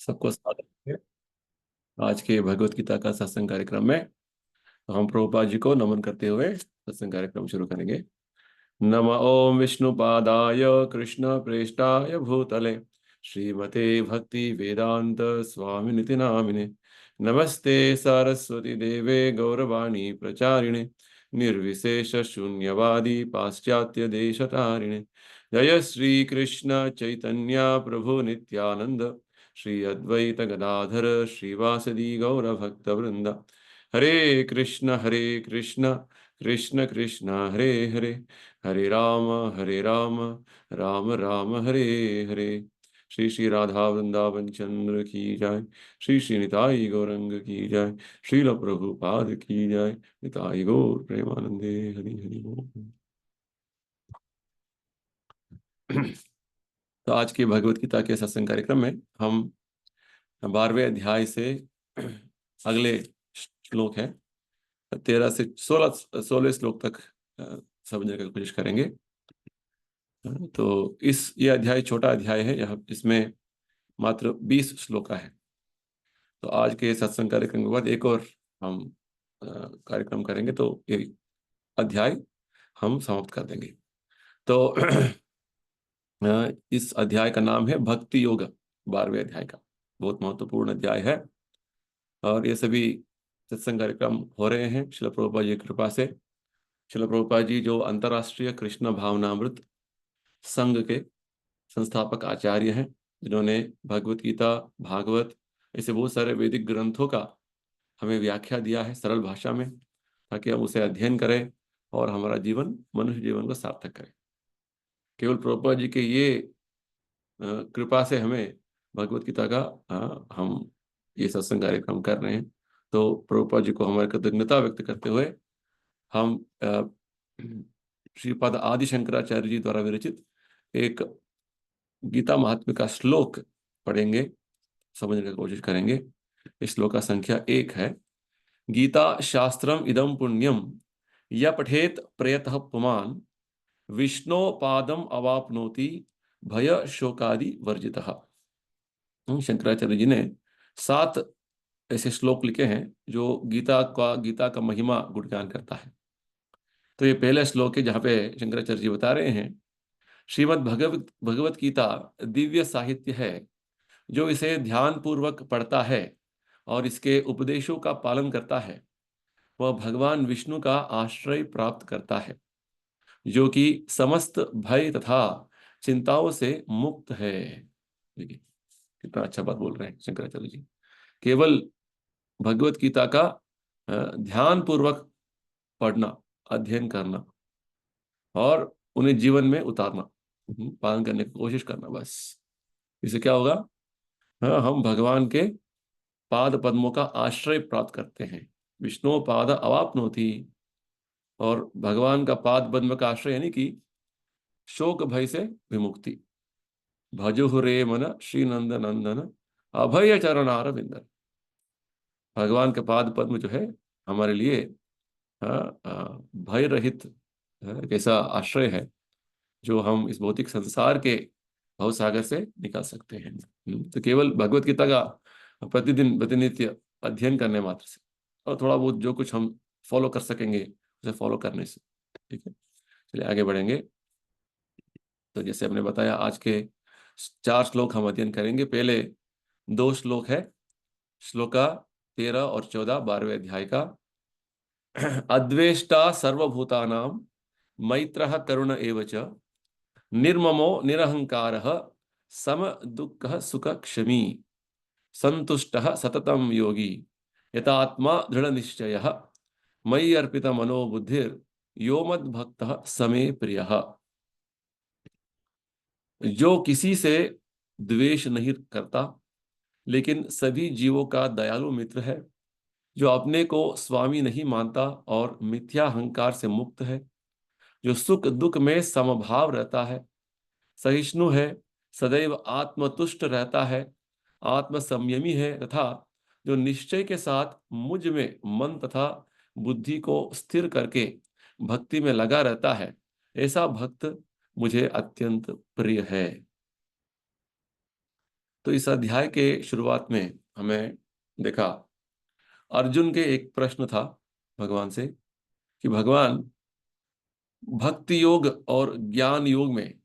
सबको स्वागत है आज के भगवत गीता का सत्संग कार्यक्रम में। हम प्रभुपाद जी को नमन करते हुए सत्संग कार्यक्रम शुरू करेंगे। नम ओम विष्णुपादाय कृष्ण प्रेष्ठाय भूतले श्रीमते भक्ति वेदांत स्वामी निति नामिने। नमस्ते सरस्वती देवे गौरवाणी प्रचारिणे निर्विशेष शून्यवादी पाश्चात्य देशतारिणे। जय श्री कृष्ण चैतन्य प्रभु नित्यानंद श्री अद्वैत गदाधर श्रीवासदि गौर भक्त वृंद। हरे कृष्ण कृष्ण कृष्ण हरे हरे, हरे राम राम राम हरे हरे। श्री श्री राधा वृंदावन चंद्र की जय। श्री श्री निताई गौरंग की जय। श्रील प्रभुपाद की जय। निताई गौर प्रेमानंदे हरि हरि बोल। तो आज के भगवत गीता के सत्संग कार्यक्रम में हम 12वें अध्याय से अगले श्लोक है 13 से 16 श्लोक तक समझने की कोशिश करेंगे। तो ये अध्याय छोटा अध्याय है, यहाँ इसमें मात्र 20 श्लोक है। तो आज के सत्संग कार्यक्रम के बाद एक और हम कार्यक्रम करेंगे तो ये अध्याय हम समाप्त कर देंगे। तो इस अध्याय का नाम है भक्ति योग। 12वें अध्याय का बहुत महत्वपूर्ण अध्याय है और ये सभी सत्संग कार्यक्रम हो रहे हैं श्रील प्रभुपाद जी की कृपा से। श्रील प्रभुपाद जी जो अंतर्राष्ट्रीय कृष्ण भावनामृत संघ के संस्थापक आचार्य हैं, जिन्होंने भगवत गीता, भागवत ऐसे बहुत सारे वैदिक ग्रंथों का हमें व्याख्या दिया है सरल भाषा में, ताकि हम उसे अध्ययन करें और हमारा जीवन, मनुष्य जीवन को सार्थक करें। केवल प्रभुपाद जी के ये कृपा से हमें भगवत गीता का हम ये सत्संग कार्यक्रम कर रहे हैं। तो प्रभुपाद जी को हमारी कृतज्ञता व्यक्त करते हुए हम श्रीपाद आदि शंकराचार्य जी द्वारा विरचित एक गीता महात्म्य का श्लोक पढ़ेंगे, समझने की कोशिश करेंगे। इस श्लोक का संख्या 1 है। गीता शास्त्रम इदम पुण्यम य पठेत प्रयतः पुमान विष्णो पादम अवापनोति भय शोकादि वर्जितः। शंकराचार्य जी ने 7 ऐसे श्लोक लिखे हैं जो गीता का महिमा गुणगान करता है। तो ये पहला श्लोक है जहाँ पे शंकराचार्य जी बता रहे हैं, श्रीमद् भगवत गीता दिव्य साहित्य है। जो इसे ध्यान पूर्वक पढ़ता है और इसके उपदेशों का पालन करता है, वह भगवान विष्णु का आश्रय प्राप्त करता है, जो कि समस्त भय तथा चिंताओं से मुक्त है। देखिए कितना अच्छा बात बोल रहे हैं शंकराचार्य जी। केवल भगवत गीता का ध्यान पूर्वक पढ़ना, अध्ययन करना और उन्हें जीवन में उतारना, पालन करने की कोशिश करना, बस इससे क्या होगा? हाँ, हम भगवान के पाद पद्मों का आश्रय प्राप्त करते हैं। विष्णु पाद अवाप्नोति, और भगवान का पाद पद्म का आश्रय यानी कि शोक भय से विमुक्ति। भजो रे मन श्री नंद नंदन अभय चरणार विंदन। भगवान के पाद पद्म जो है हमारे लिए भय रहित एक ऐसा आश्रय है जो हम इस भौतिक संसार के भव सागर से निकाल सकते हैं। तो केवल भगवत गीता का प्रतिदिन प्रतिनित्य अध्ययन करने मात्र से और थोड़ा बहुत जो कुछ हम फॉलो कर सकेंगे उसे फॉलो करने से, ठीक है। चलिए आगे बढ़ेंगे। तो जैसे हमने बताया आज के 4 श्लोक हम अध्ययन करेंगे। पहले 2 श्लोक है, श्लोका 13 और 14 12वें अध्याय का। अद्वेष्टा सर्वभूतानां मैत्रः करुण एव च निर्ममो निरहंकारः सम दुःख सुख क्षमी संतुष्टः सततं योगी यतात्मा दृढ़ निश्चयः मयि अर्पित मनोबुद्धिर यो मद्भक्तः समे प्रियः। जो किसी से द्वेष नहीं करता, लेकिन सभी जीवों का दयालु मित्र है, जो अपने को स्वामी नहीं मानता और मिथ्या अहंकार से मुक्त है, जो सुख दुख में समभाव रहता है, सहिष्णु है, सदैव आत्मतुष्ट रहता है, आत्म संयमी है तथा जो निश्चय के साथ मुझ में मन तथा बुद्धि को स्थिर करके भक्ति में लगा रहता है, ऐसा भक्त मुझे अत्यंत प्रिय है। तो इस अध्याय के शुरुआत में हमें देखा अर्जुन के एक प्रश्न था भगवान से कि भगवान, भक्ति योग और ज्ञान योग में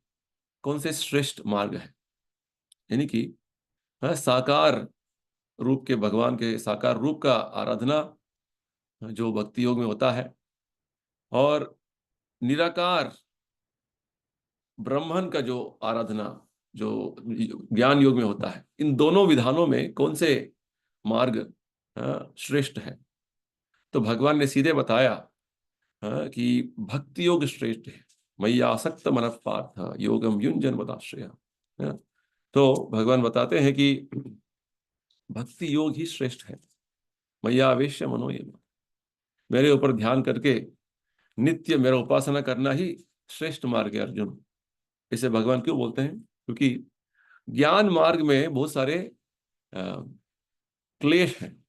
कौन से श्रेष्ठ मार्ग है। यानी कि साकार रूप के भगवान के साकार रूप का आराधना जो भक्ति योग में होता है, और निराकार ब्रह्मन का जो आराधना जो ज्ञान योग में होता है, इन दोनों विधानों में कौन से मार्ग श्रेष्ठ है। तो भगवान ने सीधे बताया कि भक्ति योग श्रेष्ठ है। मैया आसक्त मनः पार्थ योगम युञ्जन मदाश्रय। तो भगवान बताते हैं कि भक्ति योग ही श्रेष्ठ है। मैया आवेश्य मनो ये, मेरे ऊपर ध्यान करके नित्य मेरा उपासना करना ही श्रेष्ठ मार्ग है अर्जुन। इसे भगवान क्यों बोलते हैं? क्योंकि ज्ञान मार्ग में बहुत सारे क्लेश हैं,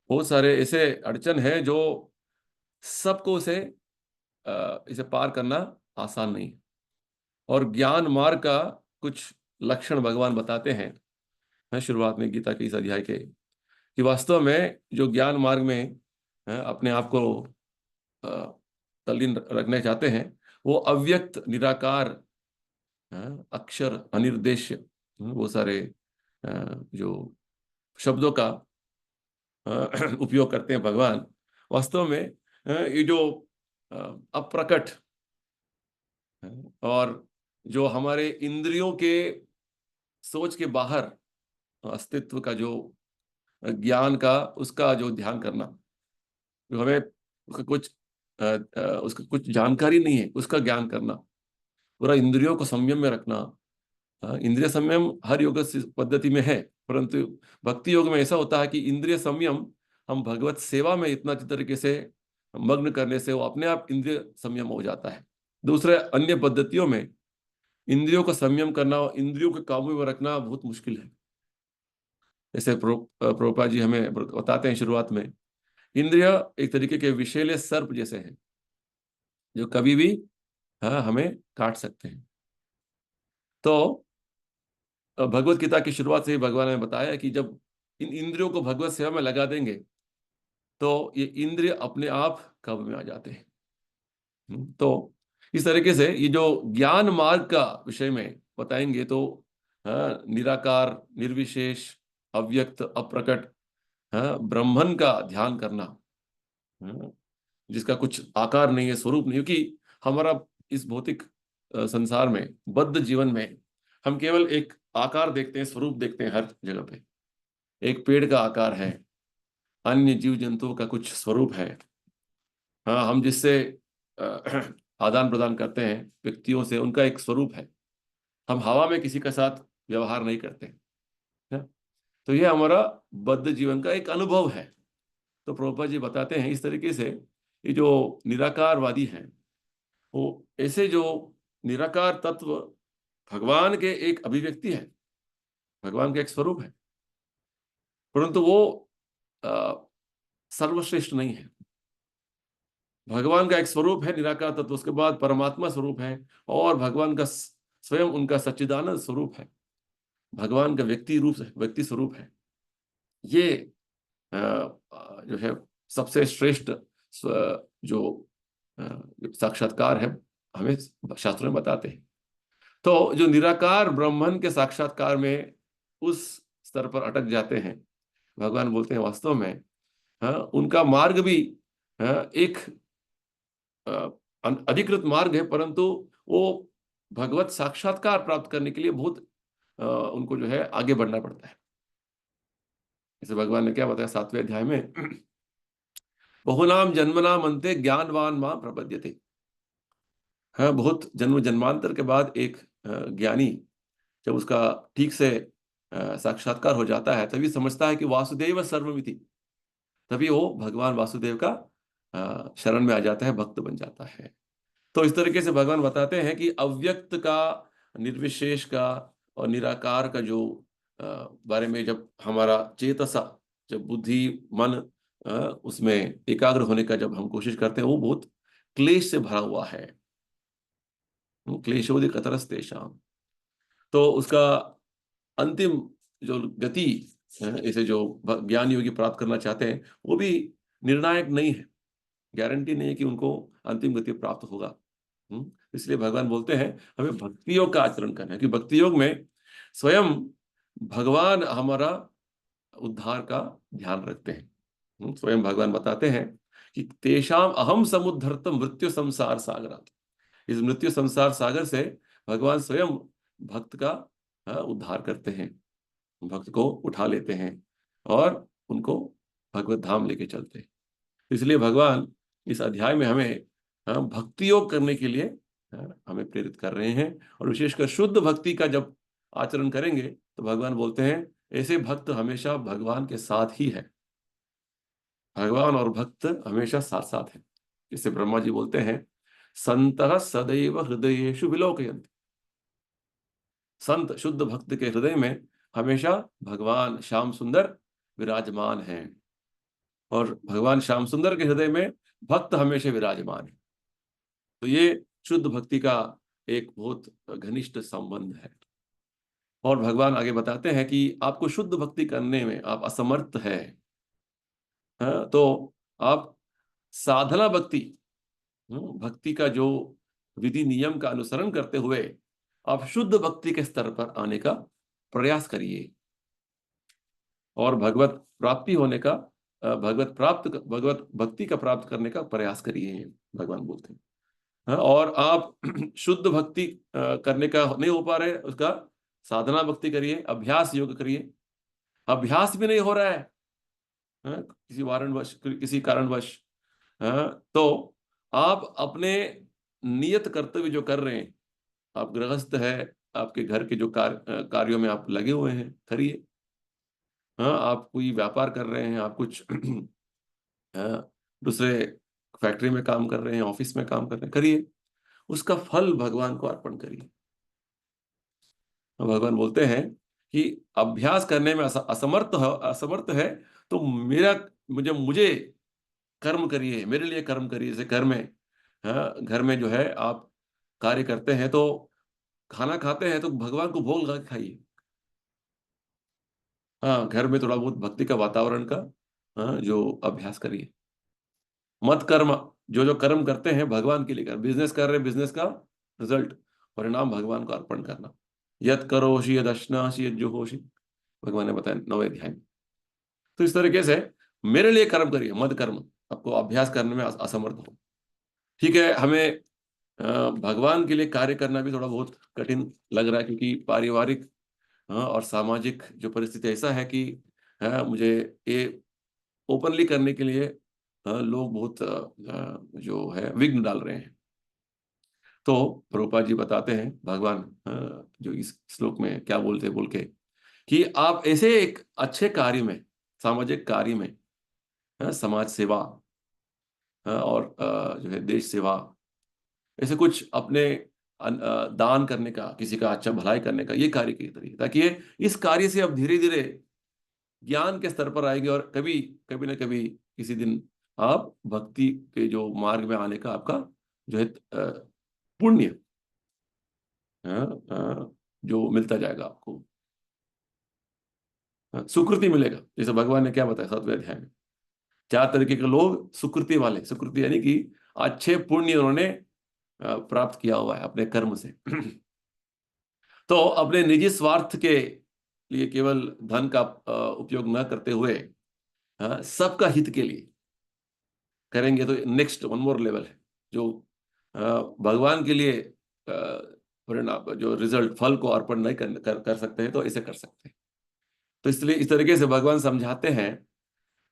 बहुत सारे ऐसे अड़चन हैं जो सबको इसे पार करना आसान नहीं है। और ज्ञान मार्ग का कुछ लक्षण भगवान बताते हैं शुरुआत में गीता के इस अध्याय के, कि वास्तव में जो ज्ञान मार्ग में अपने आप को तल्लीन रखने चाहते हैं, वो अव्यक्त निराकार अक्षर अनिर्देश्य वो सारे जो शब्दों का उपयोग करते हैं भगवान। वास्तव में ये जो अप्रकट और जो हमारे इंद्रियों के सोच के बाहर अस्तित्व का जो ज्ञान का उसका जो ध्यान करना, जो हमें उसका कुछ जानकारी नहीं है, उसका ज्ञान करना, पूरा इंद्रियों को संयम में रखना। इंद्रिय संयम हर योग पद्धति में है, परंतु भक्ति योग में ऐसा होता है कि इंद्रिय संयम हम भगवत सेवा में इतना अच्छी तरीके से मग्न करने से वो अपने आप इंद्रिय संयम हो जाता है। दूसरे अन्य पद्धतियों में इंद्रियों का संयम करना, इंद्रियों के काबू में रखना बहुत मुश्किल है। जैसे प्रभुपाद जी हमें बताते हैं शुरुआत में, इंद्रिय एक तरीके के विषैले सर्प जैसे हैं जो कभी भी हमें काट सकते हैं। तो भगवत गीता की शुरुआत से ही भगवान ने बताया कि जब इन इंद्रियों को भगवत सेवा में लगा देंगे तो ये इंद्रिय अपने आप काबू में आ जाते हैं। तो इस तरीके से ये जो ज्ञान मार्ग का विषय में बताएंगे तो निराकार निर्विशेष अव्यक्त अप्रकट ब्रह्मन का ध्यान करना, जिसका कुछ आकार नहीं है, स्वरूप नहीं, क्योंकि हमारा इस भौतिक संसार में बद्ध जीवन में हम केवल एक आकार देखते हैं, स्वरूप देखते हैं। हर जगह पे एक पेड़ का आकार है, अन्य जीव जंतुओं का कुछ स्वरूप है। हाँ, हम जिससे आदान प्रदान करते हैं व्यक्तियों से, उनका एक स्वरूप है। हम हवा में किसी के साथ व्यवहार नहीं करते हैं। तो ये हमारा बद्ध जीवन का एक अनुभव है। तो प्रभुपाद जी बताते हैं इस तरीके से ये जो निराकारवादी हैं वो ऐसे जो निराकार तत्व भगवान के एक अभिव्यक्ति है, भगवान का एक स्वरूप है, परंतु वो सर्वश्रेष्ठ नहीं है। भगवान का एक स्वरूप है निराकार तत्व, उसके बाद परमात्मा स्वरूप है, और भगवान का स्वयं उनका सच्चिदानंद स्वरूप है, भगवान का व्यक्ति स्वरूप है। ये जो है सबसे श्रेष्ठ जो साक्षात्कार है, हमें शास्त्रों में बताते हैं। तो जो निराकार ब्रह्मन के साक्षात्कार में उस स्तर पर अटक जाते हैं, भगवान बोलते हैं वास्तव में उनका मार्ग भी एक अधिकृत मार्ग है, परंतु वो भगवत साक्षात्कार प्राप्त करने के लिए बहुत उनको जो है आगे बढ़ना पड़ता है। जैसे भगवान ने क्या बताया 7वें अध्याय में, बहुनाम जन्मनाम अन्ते ज्ञानवान मां प्रपद्यते। हाँ, बहुत जन्म जन्मांतर के बाद एक ज्ञानी जब उसका ठीक से साक्षात्कार हो जाता है, तभी समझता है कि वासुदेव सर्वमिति, तभी वो भगवान वासुदेव का शरण में आ जाता है, भक्त बन जाता है। तो इस तरीके से भगवान बताते हैं कि अव्यक्त का, निर्विशेष का और निराकार का जो बारे में जब हमारा चेतसा, जब बुद्धि मन उसमें एकाग्र होने का जब हम कोशिश करते हैं, वो बहुत क्लेश से भरा हुआ है। क्लेशोदिकतरस्तेषाम्। तो उसका अंतिम जो गति इसे जो ज्ञान योगी प्राप्त करना चाहते हैं वो भी निर्णायक नहीं है, गारंटी नहीं है कि उनको अंतिम गति प्राप्त होगा। इसलिए भगवान बोलते हैं हमें भक्ति योग का आचरण करना है, कि भक्ति योग में स्वयं भगवान हमारा उद्धार का ध्यान रखते हैं। स्वयं भगवान बताते हैं कि तेषाम अहम समुद्धर्तम मृत्यु संसार सागरात, इस मृत्यु संसार सागर से भगवान स्वयं भक्त का उद्धार करते हैं, भक्त को उठा लेते हैं और उनको भगवत धाम लेके चलते हैं। इसलिए भगवान इस अध्याय में हमें भक्ति योग करने के लिए हमें प्रेरित कर रहे हैं, और विशेषकर शुद्ध भक्ति का जब आचरण करेंगे तो भगवान बोलते हैं ऐसे भक्त हमेशा भगवान के साथ ही है, भगवान और भक्त हमेशा साथ साथ है। जिससे ब्रह्मा जी बोलते हैं संतः सदैव हृदयेषु विलोकयन्ति, संत शुद्ध भक्त के हृदय में हमेशा भगवान श्याम सुंदर विराजमान हैं, और भगवान श्याम सुंदर के हृदय में भक्त हमेशा विराजमान है। तो ये शुद्ध भक्ति का एक बहुत घनिष्ठ संबंध है। और भगवान आगे बताते हैं कि आपको शुद्ध भक्ति करने में आप असमर्थ है, तो आप साधना भक्ति, भक्ति का जो विधि नियम का अनुसरण करते हुए आप शुद्ध भक्ति के स्तर पर आने का प्रयास करिए, और भगवत प्राप्ति होने का, भगवत भक्ति का प्राप्त करने का प्रयास करिए, भगवान बोलते हैं। और आप शुद्ध भक्ति करने का नहीं हो पा रहे, उसका साधना भक्ति करिए, अभ्यास योग करिए। अभ्यास भी नहीं हो रहा है किसी कारणवश, तो आप अपने नियत कर्तव्य जो कर रहे हैं, आप गृहस्थ है, आपके घर के जो कार्यों में आप लगे हुए हैं करिए। आप कोई व्यापार कर रहे हैं, आप कुछ दूसरे फैक्ट्री में काम कर रहे हैं, ऑफिस में काम कर रहे हैं, करिए, उसका फल भगवान को अर्पण करिए। भगवान बोलते हैं कि अभ्यास करने में असमर्थ है तो मुझे कर्म करिए, मेरे लिए कर्म करिए। जैसे घर में जो है आप कार्य करते हैं, तो खाना खाते हैं तो भगवान को भोग लगा के खाइए। हाँ, घर में थोड़ा बहुत भक्ति का वातावरण का जो अभ्यास करिए। मत कर्म, जो कर्म करते हैं भगवान के लिए कर, बिजनेस कर रहे हैं, बिजनेस का रिजल्ट परिणाम भगवान को अर्पण करना। यद करोषि यद अश्नासि यद जुहोषि, भगवान ने बताया 9वें अध्याय में। तो इस तरीके से मेरे लिए कर्म करिए, मत कर्म, आपको अभ्यास करने में असमर्थ हो। ठीक है, हमें भगवान के लिए कार्य करना भी थोड़ा बहुत कठिन लग रहा है, क्योंकि पारिवारिक और सामाजिक जो परिस्थिति ऐसा है कि मुझे ये ओपनली करने के लिए लोग बहुत जो है विघ्न डाल रहे हैं। तो प्रभुपाद जी बताते हैं, भगवान जो इस श्लोक में क्या बोलते बोल के, कि आप ऐसे एक अच्छे कार्य में, सामाजिक कार्य में, समाज सेवा और जो है देश सेवा, ऐसे कुछ अपने दान करने का, किसी का अच्छा भलाई करने का, ये कार्य की तरीके, ताकि इस कार्य से अब धीरे धीरे ज्ञान के स्तर पर आएंगे, और कभी कभी ना कभी किसी दिन आप भक्ति के जो मार्ग में आने का आपका जो है पुण्य जो मिलता जाएगा आपको, सुकृति मिलेगा। जैसे भगवान ने क्या बताया 7वें अध्याय में, 4 तरीके के लोग सुकृति वाले, सुकृति यानी कि अच्छे पुण्य उन्होंने प्राप्त किया हुआ है अपने कर्म से। तो अपने निजी स्वार्थ के लिए केवल धन का उपयोग न करते हुए सबका हित के लिए करेंगे, तो नेक्स्ट वन मोर लेवल है, जो भगवान के लिए परिणाम, जो रिजल्ट, फल को अर्पण नहीं कर सकते हैं, तो ऐसे कर सकते हैं। तो इसलिए इस तरीके से भगवान समझाते हैं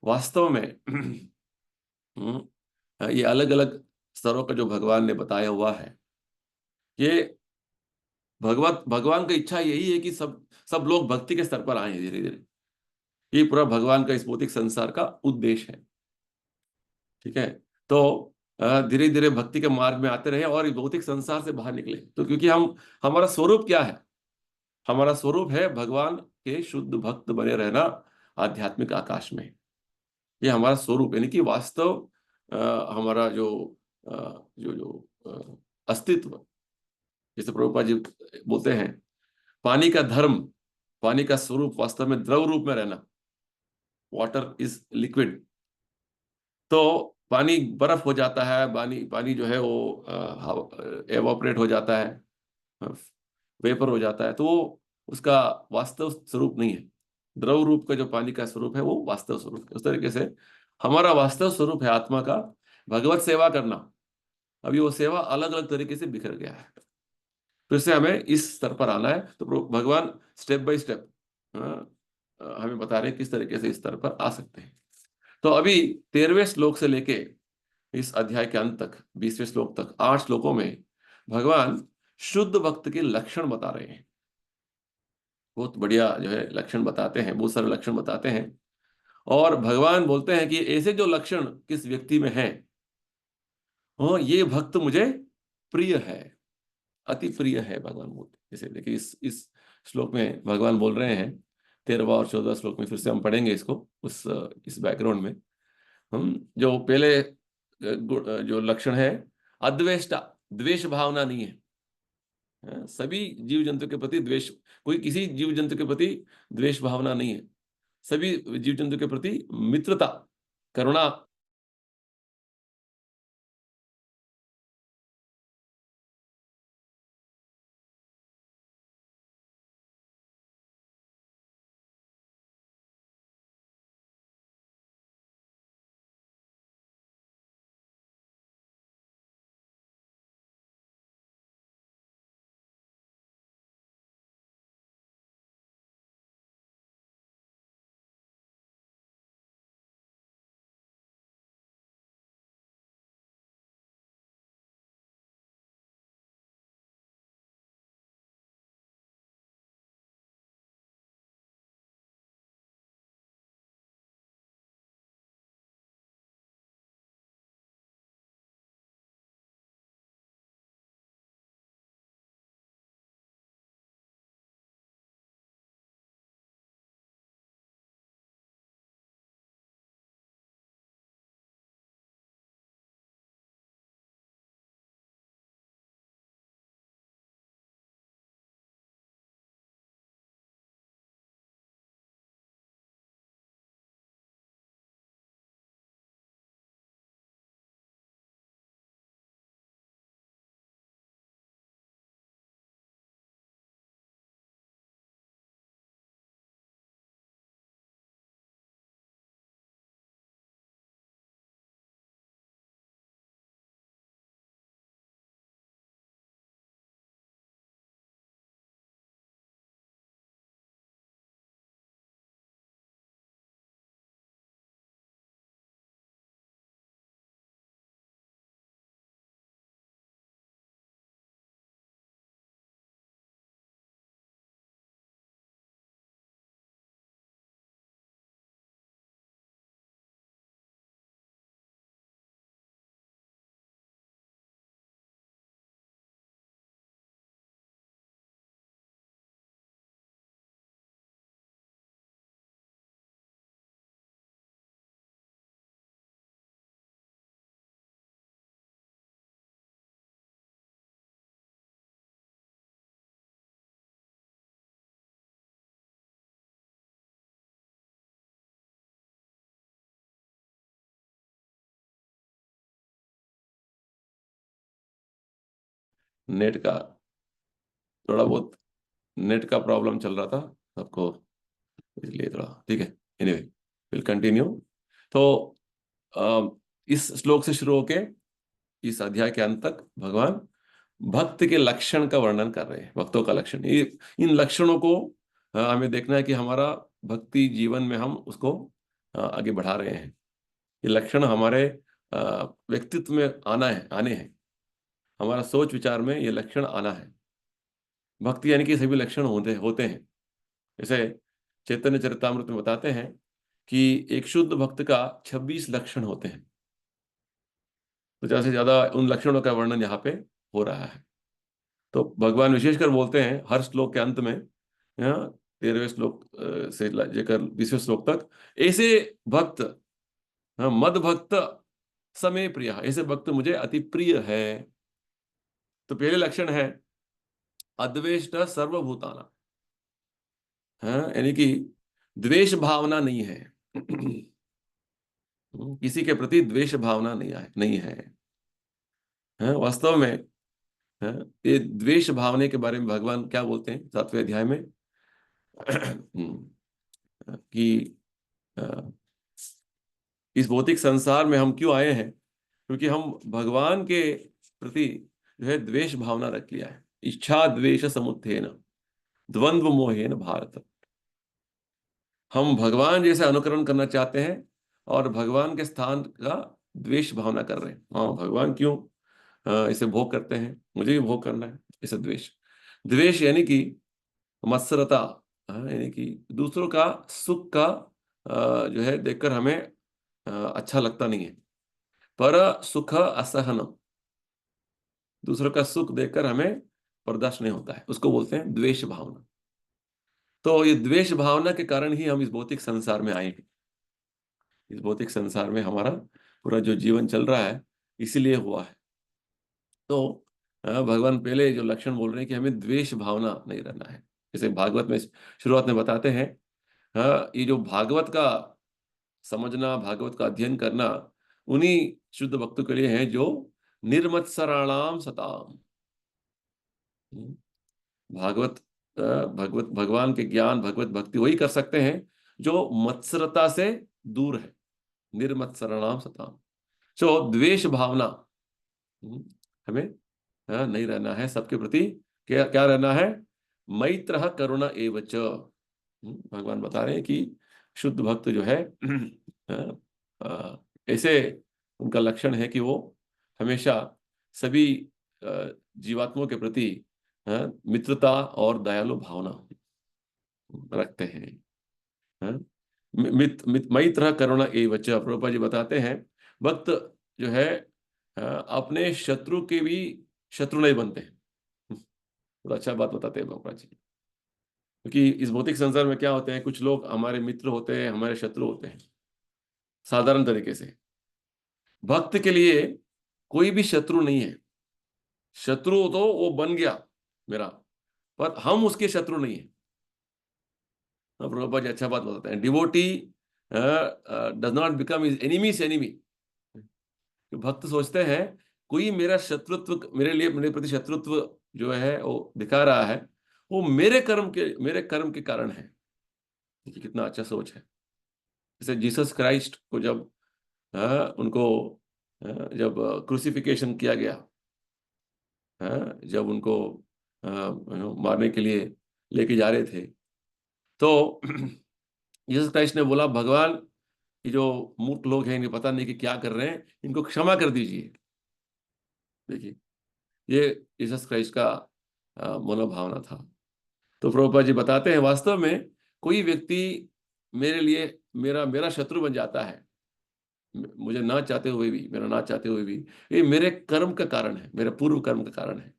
वास्तव में ये अलग अलग स्तरों का जो भगवान ने बताया हुआ है, ये भगवान की इच्छा यही है कि सब लोग भक्ति के स्तर पर आए धीरे धीरे। ये पूरा भगवान का इस भौतिक संसार का उद्देश्य है। ठीक है, तो धीरे धीरे भक्ति के मार्ग में आते रहे और इस भौतिक संसार से बाहर निकले। तो क्योंकि हमारा स्वरूप क्या है, हमारा स्वरूप है भगवान के शुद्ध भक्त बने रहना आध्यात्मिक आकाश में। ये हमारा स्वरूप, यानी कि वास्तव हमारा जो अस्तित्व, जैसे प्रभुपाद जी बोलते हैं, पानी का धर्म पानी का स्वरूप वास्तव में द्रव रूप में रहना, वाटर इज लिक्विड। तो पानी बर्फ हो जाता है, पानी पानी जो है वो एवापोरेट हो जाता है, वेपर हो जाता है, तो वो उसका वास्तव स्वरूप नहीं है। द्रव रूप का जो पानी का स्वरूप है वो वास्तव स्वरूप है। उस तरीके से हमारा वास्तव स्वरूप है आत्मा का भगवत सेवा करना। अभी वो सेवा अलग अलग तरीके से बिखर गया है, फिर से हमें इस स्तर पर आना है। तो भगवान स्टेप बाय स्टेप हमें बता रहे हैं किस तरीके से इस स्तर पर आ सकते हैं। तो अभी 13वें श्लोक से लेके इस अध्याय के अंत तक 20वें श्लोक तक 8 श्लोकों में भगवान शुद्ध भक्त के लक्षण बता रहे हैं। बहुत बढ़िया जो है लक्षण बताते हैं, बहुत सारे लक्षण बताते हैं। और भगवान बोलते हैं कि ऐसे जो लक्षण किस व्यक्ति में है, हाँ ये भक्त मुझे प्रिय है, अति प्रिय है। भगवान बोलते हैं, जैसे देखिए इस श्लोक में भगवान बोल रहे हैं, 13वां और 14वां श्लोक में फिर से हम पढ़ेंगे इसको उस इस बैकग्राउंड में। हम जो पहले जो लक्षण है, अद्वेष्टा, द्वेष भावना नहीं है। सभी जीव जंतु के प्रति द्वेष, कोई किसी जीव जंतु के प्रति द्वेष भावना नहीं है। सभी जीव जंतु के प्रति मित्रता, करुणा। नेट का थोड़ा बहुत, नेट का प्रॉब्लम चल रहा था सबको, इसलिए थोड़ा ठीक है। Anyway will continue. तो अ, इस श्लोक से शुरू होके इस अध्याय के अंत तक भगवान भक्त के लक्षण का वर्णन कर रहे हैं। भक्तों का लक्षण, ये इन लक्षणों को हमें देखना है कि हमारा भक्ति जीवन में हम उसको आगे बढ़ा रहे हैं। ये लक्षण हमारे व्यक्तित्व में आना है, आने हैं, हमारा सोच विचार में ये लक्षण आना है। भक्ति यानी कि सभी लक्षण होते होते हैं। जैसे चैतन्य चरितामृत में बताते हैं कि एक शुद्ध भक्त का 26 लक्षण होते हैं। तो ज्यादा से ज्यादा उन लक्षणों का वर्णन यहाँ पे हो रहा है। तो भगवान विशेषकर बोलते हैं हर श्लोक के अंत में, यहाँ 13वें श्लोक से लेकर 20वें श्लोक तक, ऐसे भक्त, हाँ, मद भक्त समय प्रिय, ऐसे भक्त मुझे अति प्रिय है। तो पहले लक्षण है अद्वेष्ट सर्वभूताना। हाँ, यानी कि द्वेष भावना नहीं है। किसी के प्रति द्वेष भावना नहीं है। हाँ, वास्तव में। हाँ, ये द्वेष भावना के बारे में भगवान क्या बोलते हैं 7वें अध्याय में? कि अ, इस भौतिक संसार में हम क्यों आए हैं? क्योंकि हम भगवान के प्रति जो है द्वेष भावना रख लिया है। इच्छा द्वेष समुत्थेन द्वंद्व मोहेन भारत। हम भगवान जैसे अनुकरण करना चाहते हैं और भगवान के स्थान का द्वेष भावना कर रहे हैं। हाँ, भगवान क्यों इसे भोग करते हैं, मुझे भी भोग करना है, इसे द्वेष। द्वेष यानी कि मत्सरता। हाँ, यानी कि दूसरों का सुख का जो है देखकर हमें अच्छा लगता नहीं है। पर सुख असहनम, दूसरों का सुख देखकर हमें बर्दाश्त नहीं होता है, उसको बोलते हैं द्वेष भावना। तो ये द्वेष भावना के कारण ही हम इस भौतिक संसार में आए हैं। इस भौतिक संसार में हमारा पूरा जो जीवन चल रहा है इसीलिए हुआ है। तो भगवान पहले जो लक्षण बोल रहे हैं कि हमें द्वेष भावना नहीं रहना है। जैसे भागवत में शुरुआत में बताते हैं, ये जो भागवत का समझना, भागवत का अध्ययन करना उन्हीं शुद्ध भक्तों के लिए है जो निर्मत्सराणाम सताम। हम्म, भागवत भगवत भगवान के ज्ञान, भगवत भक्ति वही कर सकते हैं जो मत्सरता से दूर है। निर्मत्सराणाम सताम। जो द्वेष भावना हमें नहीं रहना है सबके प्रति। क्या क्या रहना है? मैत्र करुणा एवच। भगवान बता रहे हैं कि शुद्ध भक्त जो है ऐसे उनका लक्षण है कि वो हमेशा सभी जीवात्माओं के प्रति मित्रता और दयालु भावना रखते हैं। हाँ? मैत्र करुणा एवच। प्रभुपाद जी बताते हैं भक्त जो है अपने शत्रु के भी शत्रु नहीं बनते हैं। तो अच्छा बात बताते हैं प्रभुपाद जी। क्योंकि इस भौतिक संसार में क्या होते हैं, कुछ लोग हमारे मित्र होते हैं, हमारे शत्रु होते हैं साधारण तरीके से। भक्त के लिए कोई भी शत्रु नहीं है। शत्रु तो वो बन गया मेरा, पर हम उसके शत्रु नहीं है। प्रभुपाद जी अच्छा बात बताते हैं, devotee does not become is enemies enemy. भक्त सोचते हैं कोई मेरा शत्रुत्व, मेरे लिए मेरे प्रति शत्रुत्व जो है वो दिखा रहा है, वो मेरे कर्म के कारण है। देखिए कितना अच्छा सोच है। जैसे जीसस क्राइस्ट को जब उनको जब क्रूसिफिकेशन किया गया, जब उनको मारने के लिए लेके जा रहे थे, तो जीसस क्राइस्ट ने बोला, भगवान ये जो मूर्ख लोग हैं इन्हें पता नहीं कि क्या कर रहे हैं, इनको क्षमा कर दीजिए। देखिए ये जीसस क्राइस्ट का मनोभावना था। तो प्रभुपाद जी बताते हैं वास्तव में कोई व्यक्ति मेरे लिए मेरा मेरा शत्रु बन जाता है, मुझे ना चाहते हुए भी, मेरा ना चाहते हुए भी, ये मेरे कर्म का कारण है, मेरे पूर्व कर्म का कारण है।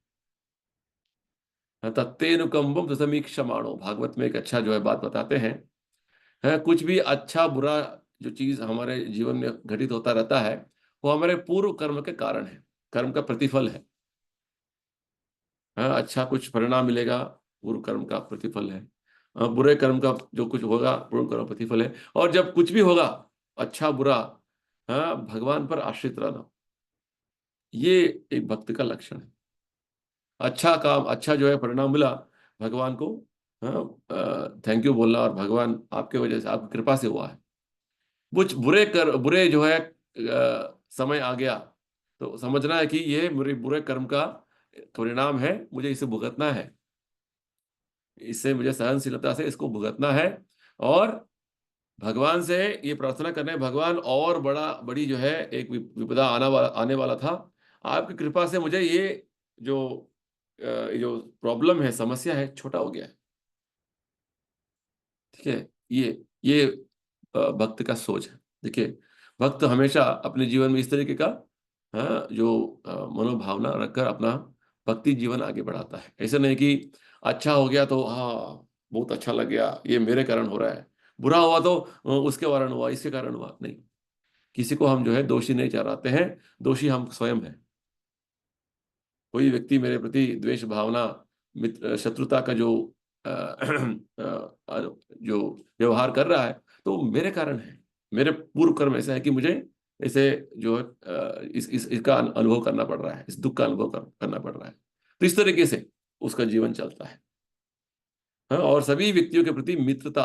तत्तेनुकंबम समीक्षमाणो, भागवत में एक अच्छा जो है बात बताते हैं, कुछ भी अच्छा बुरा जो चीज हमारे जीवन में घटित होता रहता है वो हमारे पूर्व कर्म के कारण है, कर्म का प्रतिफल है। अच्छा कुछ परिणाम मिलेगा, पूर्व कर्म का प्रतिफल है। बुरे कर्म का जो कुछ होगा पूर्व कर्म का प्रतिफल है। और जब कुछ भी होगा अच्छा बुरा, भगवान पर आश्रित रहना, ये एक भक्त का लक्षण है। अच्छा काम, अच्छा जो है परिणाम मिला, भगवान को थैंक यू बोलना, और भगवान आपके वजह से, आपकी कृपा से हुआ है। कुछ बुरे जो है समय आ गया तो समझना है कि ये मेरे बुरे कर्म का परिणाम है, मुझे इसे भुगतना है, इससे मुझे सहनशीलता से इसको भुगतना है। और भगवान से ये प्रार्थना करना है, भगवान और बड़ी जो है एक विपदा आने वाला था, आपकी कृपा से मुझे ये जो ये जो प्रॉब्लम है, समस्या है, छोटा हो गया है। ठीक है, ये भक्त का सोच है। देखिए भक्त हमेशा अपने जीवन में इस तरीके का जो मनोभावना रखकर अपना भक्ति जीवन आगे बढ़ाता है। ऐसा नहीं कि अच्छा हो गया तो हाँ बहुत अच्छा लग गया, ये मेरे कारण हो रहा है, बुरा हुआ तो उसके कारण हुआ, इसके कारण हुआ, नहीं। किसी को हम जो है दोषी नहीं ठहराते हैं, दोषी हम स्वयं हैं। कोई व्यक्ति मेरे प्रति द्वेष भावना, मित्र शत्रुता का जो जो व्यवहार कर रहा है तो वो मेरे कारण है, मेरे पूर्व कर्म ऐसा है कि मुझे इसे जो है इसका अनुभव करना पड़ रहा है, इस दुख का अनुभव करना पड़ रहा है। तो इस तरीके से उसका जीवन चलता है। हाँ, और सभी व्यक्तियों के प्रति मित्रता,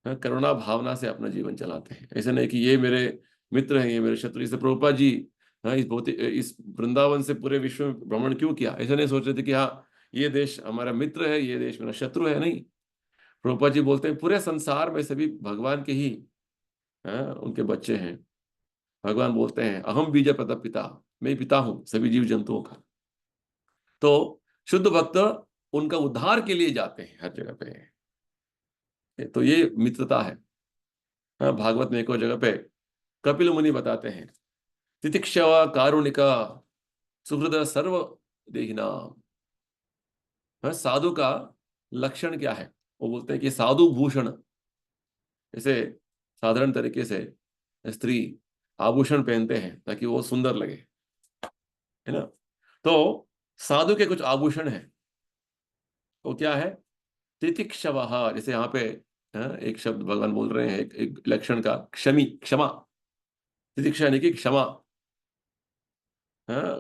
हाँ, करुणा भावना से अपना जीवन चलाते हैं। ऐसे नहीं कि ये मेरे मित्र हैं, ये मेरे शत्रु। जैसे प्रभुपाद जी, हाँ, इस वृंदावन से पूरे विश्व में भ्रमण क्यों किया? ऐसे नहीं सोच रहे थे कि हाँ ये देश हमारा मित्र है, ये देश मेरा शत्रु है। नहीं, प्रभुपाद जी बोलते हैं पूरे संसार में सभी भगवान के ही, हाँ, उनके बच्चे हैं। भगवान बोलते हैं अहम बीज प्रदा पिता, मैं पिता हूं सभी जीव जंतुओं का। तो शुद्ध भक्त उनका उद्धार के लिए जाते हैं हर जगह पे। तो ये मित्रता है। हाँ, भागवत में एक और जगह पे कपिल मुनि बताते हैं, तितिक्षवा कारुणिका सुहृद सर्व देहिना। हाँ, साधु का लक्षण क्या है? वो बोलते हैं कि साधु भूषण, जैसे साधारण तरीके से स्त्री आभूषण पहनते हैं ताकि वो सुंदर लगे, है ना? तो साधु के कुछ आभूषण हैं। वो क्या है? तितिक्षवः, जैसे यहाँ पे, हाँ, एक शब्द भगवान बोल रहे हैं, एक लक्षण का, क्षमी, क्षमा। तितिक्षा यानी कि क्षमा। हाँ,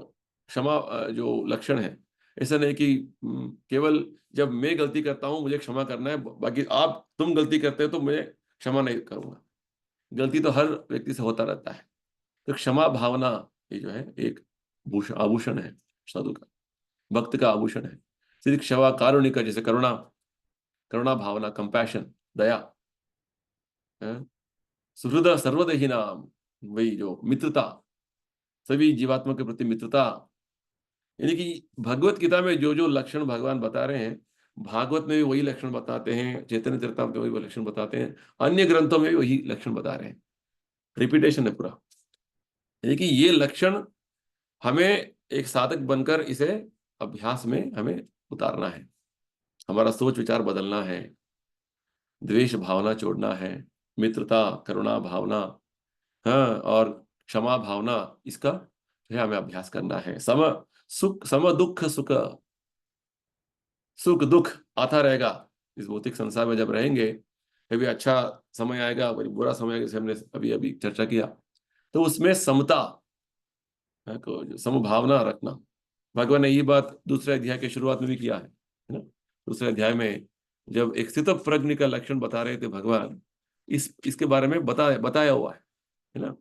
क्षमा जो लक्षण है, ऐसा नहीं कि केवल जब मैं गलती करता हूं मुझे क्षमा करना है, बाकी तुम गलती करते हो तो मैं क्षमा नहीं करूंगा। गलती तो हर व्यक्ति से होता रहता है। तो क्षमा भावना, ये जो है एक आभूषण है साधु का, भक्त का आभूषण है। सिर्फ क्षमा कारुणिक, जैसे करुणा, करुणा भावना, कंपैशन, दया, हाँ? सुहृद सर्वदेही नाम, वही जो मित्रता, सभी जीवात्मा के प्रति मित्रता। यानी कि भगवत गीता में जो जो लक्षण भगवान बता रहे हैं, भागवत में भी वही लक्षण बताते हैं, चैतन्य चरितामृत में वही लक्षण बताते हैं, अन्य ग्रंथों में भी वही लक्षण बता रहे हैं। रिपीटेशन है पूरा। यानी कि ये लक्षण हमें एक साधक बनकर इसे अभ्यास में हमें उतारना है। हमारा सोच विचार बदलना है, द्वेष भावना छोड़ना है, मित्रता, करुणा भावना, हाँ, और क्षमा भावना, इसका जो है हमें अभ्यास करना है। सम दुख सुख, सुख दुख आता रहेगा इस भौतिक संसार में। जब रहेंगे कभी अच्छा समय आएगा, कभी बुरा समय आएगा, जैसे हमने अभी अभी चर्चा किया। तो उसमें समता, समभावना रखना। भगवान ने ये बात दूसरे अध्याय के शुरुआत में भी किया है ना? दूसरे अध्याय में जब एक स्थित प्रज्ञ का लक्षण बता रहे थे भगवान, इसके बारे में बताया हुआ है ना?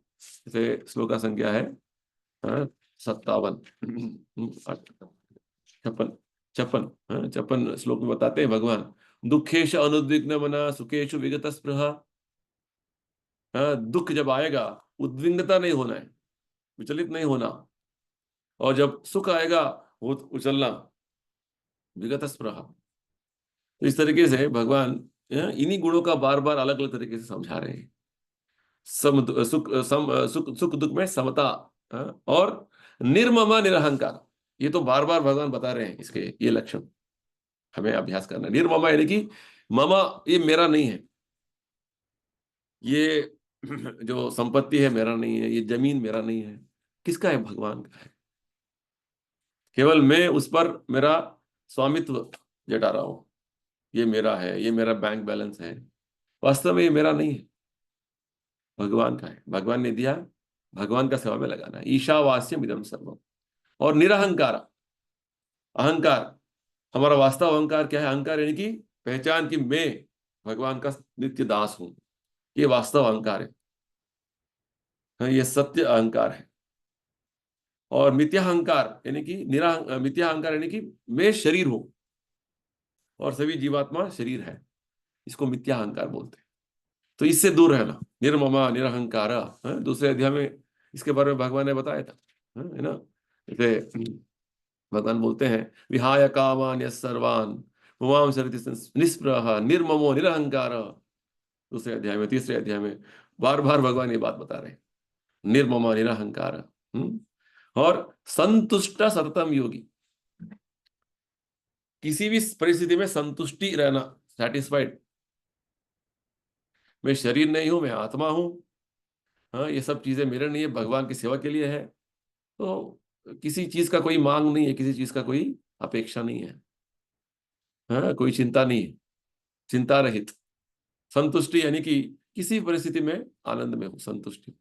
जैसे श्लोक का संख्या है, हाँ, 57, 56, 56, हाँ, 56 श्लोक में बताते हैं भगवान, दुखेश अनुद्विग्न मना सुखेशु विगत स्पृहा। हाँ, दुख जब आएगा उद्विग्नता नहीं होना है, विचलित नहीं होना। और जब सुख आएगा वो उछलना, विगत स्पृहा। तो इस तरीके से भगवान इन्हीं गुणों का बार बार अलग अलग तरीके से समझा रहे हैं। सुख दुख में समता, और निर्ममा निरहंकार, ये तो बार बार भगवान बता रहे हैं। इसके ये लक्षण हमें अभ्यास करना है। निर्ममा यानी कि ममा, ये मेरा नहीं है, ये जो संपत्ति है मेरा नहीं है, ये जमीन मेरा नहीं है। किसका है? भगवान का है। केवल मैं उस पर मेरा स्वामित्व जता रहा हूं, ये मेरा है, ये मेरा बैंक बैलेंस है। वास्तव में ये मेरा नहीं है, भगवान का है। भगवान ने दिया, भगवान का सेवा में लगाना है। ईशावास्यम इदम सर्वम। और निरहंकार, अहंकार, हमारा वास्तव अहंकार क्या है? अहंकार यानी कि पहचान कि मैं भगवान का नित्य दास हूं, ये वास्तव अहंकार है। हाँ, ये सत्य अहंकार है। और मिथ्या अहंकार यानी कि मिथ्या अहंकार यानी कि मैं शरीर हूं और सभी जीवात्मा शरीर है, इसको मिथ्या अहंकार बोलते हैं। तो इससे दूर रहना, निर्ममा निरहंकार। दूसरे अध्याय में इसके बारे में भगवान ने बताया था, है ना? जैसे भगवान बोलते हैं, विहाय कामान यः सर्वान् पुमां सरति निस्पृहः निर्ममो निरहंकार। दूसरे अध्याय में, तीसरे अध्याय में बार बार भगवान ये बात बता रहे हैं, निर्ममा निरहंकार। और संतुष्ट सततम योगी, किसी भी परिस्थिति में संतुष्टि रहना, सेटिस्फाइड। मैं शरीर नहीं हूं, मैं आत्मा हूं। हाँ, ये सब चीजें मेरे नहीं है, भगवान की सेवा के लिए है। तो किसी चीज का कोई मांग नहीं है, किसी चीज का कोई अपेक्षा नहीं है। हाँ, कोई चिंता नहीं है, चिंता रहित। संतुष्टि यानी कि किसी परिस्थिति में आनंद में हो, संतुष्टि।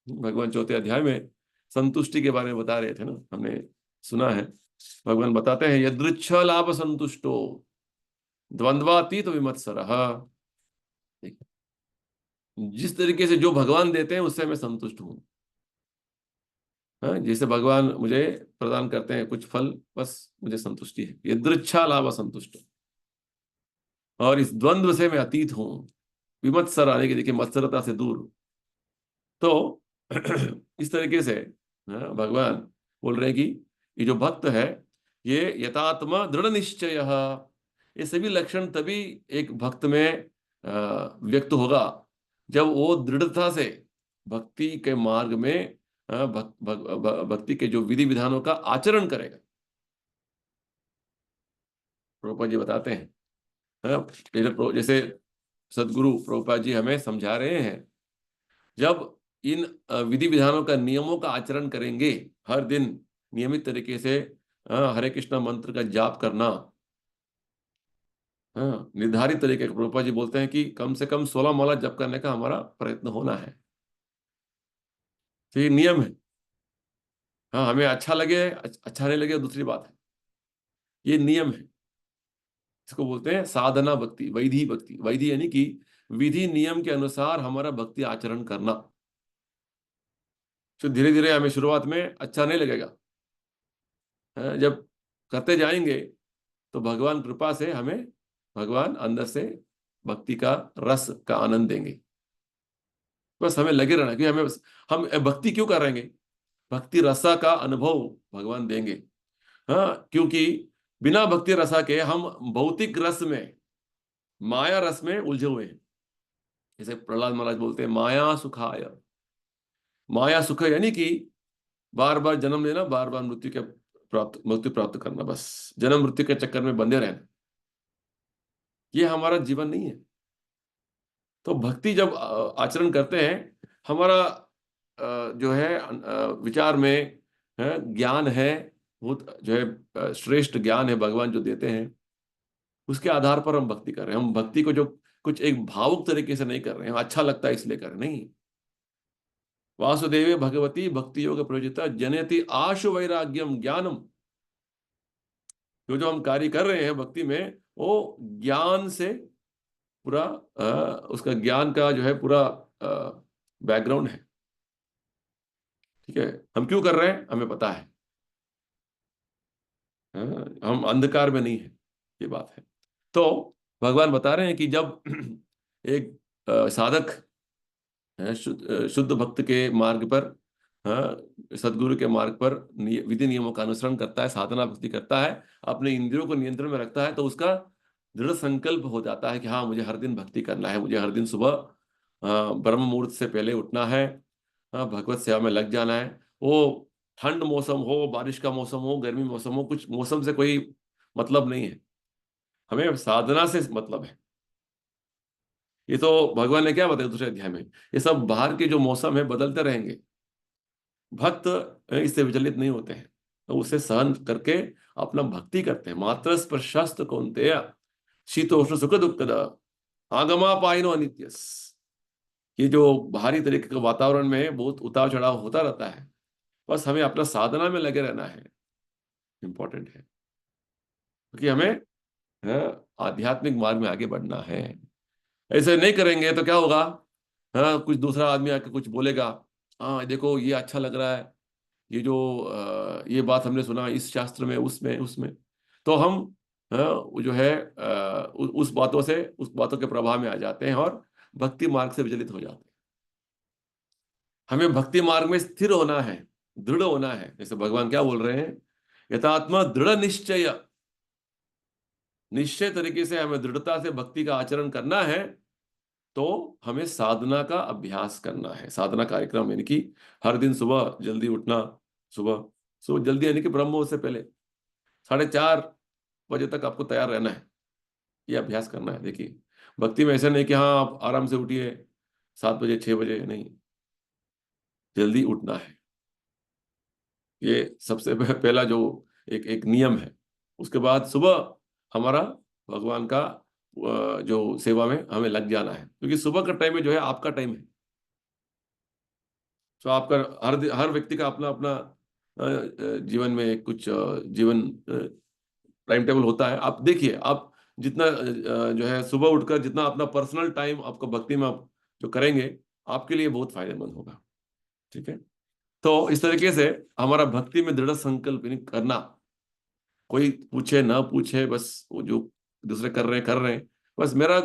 भगवान चौथे अध्याय में संतुष्टि के बारे में बता रहे थे ना, हमने सुना है। भगवान बताते हैं यदृच्छ लाभ संतुष्टो द्वंद्वातीत विमत्सरः। जिस तरीके से जो भगवान देते हैं उससे मैं संतुष्ट हूँ। हाँ, जैसे भगवान मुझे प्रदान करते हैं कुछ फल, बस मुझे संतुष्टि है, यदृच्छा लाभ संतुष्ट। और इस द्वंद्व से मैं अतीत हूँ, विमत्सर आने की, देखिए मत्सरता से दूर। तो इस तरीके से हाँ, भगवान बोल रहे हैं कि ये जो भक्त है, ये यथात्मा दृढ़ निश्चय, ये सभी लक्षण तभी एक भक्त में व्यक्त होगा जब वो दृढ़ता से भक्ति के मार्ग में भक्ति के जो विधि विधानों का आचरण करेगा। प्रभुपाद जी बताते हैं, हाँ, जैसे सदगुरु प्रभुपाद जी हमें समझा रहे हैं, जब इन विधि विधानों का, नियमों का आचरण करेंगे, हर दिन नियमित तरीके से हरे कृष्णा मंत्र का जाप करना, हाँ, निर्धारित तरीके का, प्रभुपाद जी बोलते हैं कि कम से कम 16 माला जप करने का हमारा प्रयत्न होना है। तो ये नियम है। हाँ, हमें अच्छा लगे अच्छा नहीं लगे दूसरी बात है, ये नियम है। इसको बोलते हैं साधना भक्ति, वैधि भक्ति। वैधि यानी कि विधि नियम के अनुसार हमारा भक्ति आचरण करना। तो धीरे धीरे हमें शुरुआत में अच्छा नहीं लगेगा, जब करते जाएंगे तो भगवान कृपा से हमें, भगवान अंदर से भक्ति का रस का आनंद देंगे। बस हमें लगे रहना कि हम भक्ति क्यों करेंगे, भक्ति रसा का अनुभव भगवान देंगे। हाँ, क्योंकि बिना भक्ति रसा के हम भौतिक रस में, माया रस में उलझे हुए हैं। जैसे प्रहलाद महाराज बोलते हैं माया सुखाय। माया सुख यानी कि बार बार जन्म लेना, बार बार मृत्यु प्राप्त करना, बस जन्म मृत्यु के चक्कर में बंधे रहना, ये हमारा जीवन नहीं है। तो भक्ति जब आचरण करते हैं, हमारा जो है विचार में ज्ञान है, वो जो है श्रेष्ठ ज्ञान है भगवान जो देते हैं, उसके आधार पर हम भक्ति कर रहे हैं। हम भक्ति को जो कुछ एक भावुक तरीके से नहीं कर रहे हैं, अच्छा लगता है इसलिए कर रहे हैं, नहीं। वासुदेवे भगवती भक्ति योग प्रयोजिता जनयति आशु वैराग्यम ज्ञानम। जो जो हम कार्य कर रहे हैं भक्ति में, वो ज्ञान से पूरा उसका ज्ञान का जो है पूरा बैकग्राउंड है। ठीक है, हम क्यों कर रहे हैं हमें पता है, हम अंधकार में नहीं है, ये बात है। तो भगवान बता रहे हैं कि जब एक साधक शुद्ध भक्त के मार्ग पर, सदगुरु के मार्ग पर विधि नियमों का अनुसरण करता है, साधना भक्ति करता है, अपने इंद्रियों को नियंत्रण में रखता है, तो उसका दृढ़ संकल्प हो जाता है कि हाँ, मुझे हर दिन भक्ति करना है, मुझे हर दिन सुबह ब्रह्म मुहूर्त से पहले उठना है, भगवत सेवा में लग जाना है। वो ठंड मौसम हो, बारिश का मौसम हो, गर्मी मौसम हो, कुछ मौसम से कोई मतलब नहीं है, हमें साधना से मतलब है। ये तो भगवान ने क्या बताया दूसरे अध्याय में, ये सब बाहर के जो मौसम है बदलते रहेंगे, भक्त इससे विचलित नहीं होते हैं, तो उसे सहन करके अपना भक्ति करते हैं। मात्र स्पर्शस्त कौन्तेय शीतोष्ण सुख दुखद आगमापायनो अनित्यस। ये जो बाहरी तरीके के वातावरण में बहुत उतार चढ़ाव होता रहता है, बस हमें अपना साधना में लगे रहना है, इंपॉर्टेंट है, क्योंकि हमें आध्यात्मिक मार्ग में आगे बढ़ना है। ऐसे नहीं करेंगे तो क्या होगा, हाँ, कुछ दूसरा आदमी आके कुछ बोलेगा, हाँ देखो ये अच्छा लग रहा है, ये जो ये बात हमने सुना इस शास्त्र में, उसमें उसमें, तो हम वो जो है उस बातों के प्रभाव में आ जाते हैं और भक्ति मार्ग से विचलित हो जाते हैं। हमें भक्ति मार्ग में स्थिर होना है, दृढ़ होना है। जैसे भगवान क्या बोल रहे हैं, यथात्मा दृढ़ निश्चय, निश्चय तरीके से हमें दृढ़ता से भक्ति का आचरण करना है। तो हमें साधना का अभ्यास करना है, साधना कार्यक्रम यानी कि हर दिन सुबह जल्दी उठना, सुबह सुबह जल्दी यानी कि ब्रह्म मुहूर्त से पहले 4:30 बजे तक आपको तैयार रहना है, ये अभ्यास करना है। देखिए, भक्ति में ऐसा नहीं कि हाँ आप आराम से उठिए 7 बजे 6 बजे, नहीं, जल्दी उठना है। ये सबसे पहला जो एक एक नियम है। उसके बाद सुबह हमारा भगवान का जो सेवा में हमें लग जाना है, क्योंकि सुबह का टाइम में जो है आपका टाइम है। तो आपका हर व्यक्ति का अपना अपना जीवन में कुछ जीवन टाइम टेबल होता है। आप देखिए, आप जितना जो है सुबह उठकर जितना अपना पर्सनल टाइम आपको भक्ति में आप जो करेंगे, आपके लिए बहुत फायदेमंद होगा। ठीक है, तो इस तरीके से हमारा भक्ति में दृढ़ संकल्प करना, कोई पूछे ना पूछे, बस वो जो दूसरे कर रहे हैं, बस मेरा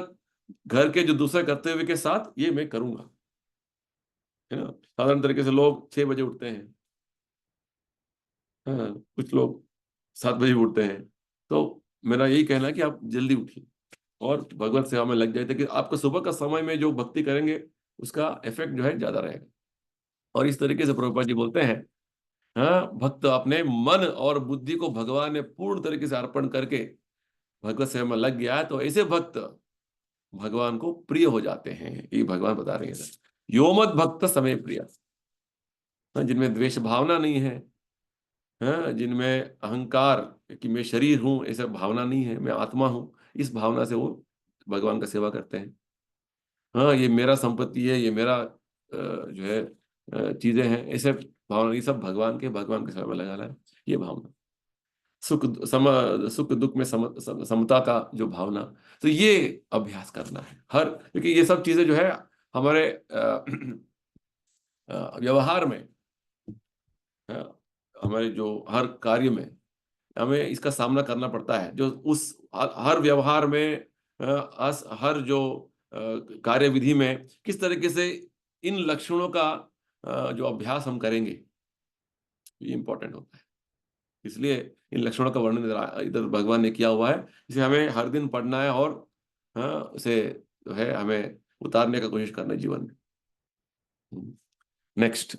घर के जो दूसरे करते हुए के साथ ये मैं करूंगा, है ना। साधारण तरीके से लोग 6 बजे उठते हैं, हाँ, कुछ लोग 7 बजे उठते हैं। तो मेरा यही कहना है कि आप जल्दी उठिए और भगवत सेवा में लग जाए, ताकि आपका सुबह का समय में जो भक्ति करेंगे उसका इफेक्ट जो है ज्यादा रहेगा। और इस तरीके से प्रभुपाद जी बोलते हैं, हाँ, भक्त अपने मन और बुद्धि को भगवान ने पूर्ण तरीके से अर्पण करके भगवत सेवा में लग गया है, तो ऐसे भक्त भगवान को प्रिय हो जाते हैं। ये भगवान बता रहे हैं, योमद भक्त समय प्रिय, हाँ, जिनमें द्वेष भावना नहीं है, हाँ, जिनमें अहंकार कि मैं शरीर हूं ऐसा भावना नहीं है, मैं आत्मा हूं, इस भावना से वो भगवान का सेवा करते हैं। हाँ, ये मेरा संपत्ति है, ये मेरा जो है चीजें हैं, ऐसे भावना, ये सब भगवान के सेवा में लगाना है, ये भावना। सुख दुख में समता का जो भावना, तो ये अभ्यास करना है हर, क्योंकि ये सब चीजें जो है हमारे व्यवहार में, अ, हमारे जो हर कार्य में हमें इसका सामना करना पड़ता है। जो उस हर व्यवहार में, हर जो कार्य विधि में किस तरीके से इन लक्षणों का जो अभ्यास हम करेंगे, ये इंपॉर्टेंट होता है। इसलिए इन लक्षणों का वर्णन इधर इधर भगवान ने किया हुआ है, इसे हमें हर दिन पढ़ना है और उसे जो है हमें उतारने का कोशिश करना है जीवन में। नेक्स्ट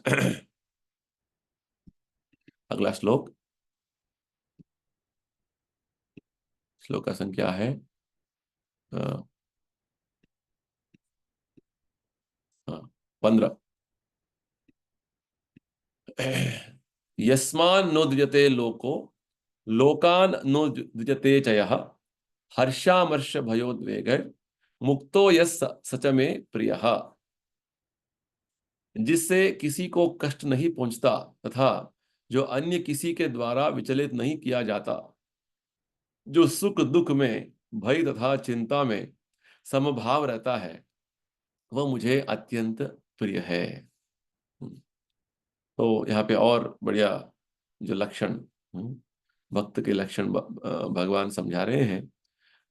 अगला श्लोक, श्लोक का संख्या है 15। यस्मान् नो द्विजते लोको लोकान नो द्विजते च यः हर्षामर्ष भयोद्वेग मुक्तो यस सच में प्रियः। जिससे किसी को कष्ट नहीं पहुंचता तथा जो अन्य किसी के द्वारा विचलित नहीं किया जाता, जो सुख दुख में, भय तथा चिंता में समभाव रहता है, वह मुझे अत्यंत प्रिय है। तो यहाँ पे और बढ़िया जो लक्षण, भक्त के लक्षण भगवान समझा रहे हैं।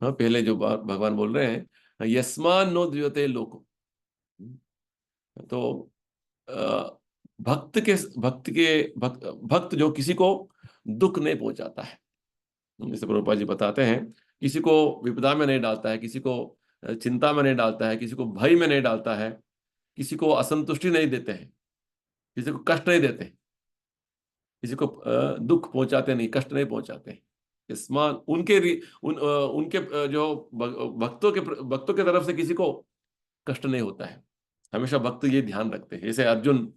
हाँ, पहले जो भगवान बोल रहे हैं, यस्मान नो द्विजते लोको, तो भक्त जो किसी को दुख नहीं पहुंचाता है, जैसे प्रभुपाद जी बताते हैं, किसी को विपदा में नहीं डालता है, किसी को चिंता में नहीं डालता है, किसी को भय में नहीं डालता है, किसी को असंतुष्टि नहीं देते हैं, किसी को कष्ट नहीं देते, किसी को दुख पहुंचाते नहीं, कष्ट नहीं पहुंचाते। इस्मान उनके जो भक्तों के तरफ से किसी को कष्ट नहीं होता है। हमेशा भक्त ये ध्यान रखते हैं। जैसे अर्जुन,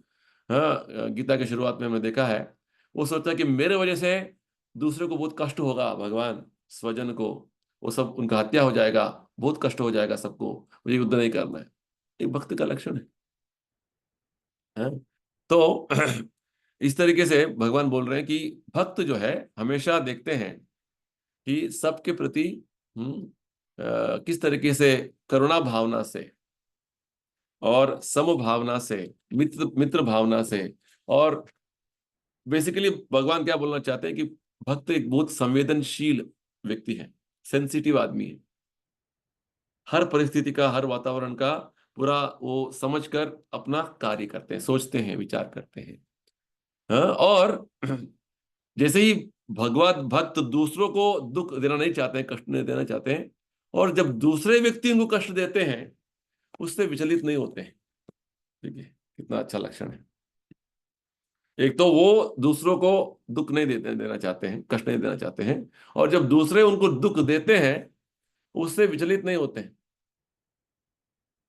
हाँ, गीता के शुरुआत में हमने देखा है, वो सोचता है कि मेरे वजह से दूसरे को बहुत कष्ट होगा, भगवान स्वजन को, वो सब उनका हत्या हो जाएगा, बहुत कष्ट हो जाएगा सबको, मुझे युद्ध नहीं करना है। एक भक्त का लक्षण है, हाँ? तो इस तरीके से भगवान बोल रहे हैं कि भक्त जो है हमेशा देखते हैं कि सबके प्रति किस तरीके से करुणा भावना से और समभावना से, मित्र मित्र भावना से, और बेसिकली भगवान क्या बोलना चाहते हैं कि भक्त एक बहुत संवेदनशील व्यक्ति है, सेंसिटिव आदमी है। हर परिस्थिति का, हर वातावरण का पूरा वो समझकर अपना कार्य करते हैं, सोचते हैं, विचार करते हैं, हाँ? और जैसे ही भगवत भक्त दूसरों को दुख देना नहीं चाहते हैं, कष्ट नहीं देना चाहते हैं, और जब दूसरे व्यक्ति उनको कष्ट देते हैं उससे विचलित नहीं होते हैं। ठीक है, कितना अच्छा लक्षण है। एक तो वो दूसरों को दुख नहीं देना चाहते हैं, कष्ट नहीं देना चाहते हैं, और जब दूसरे उनको दुख देते हैं उससे विचलित नहीं होते हैं।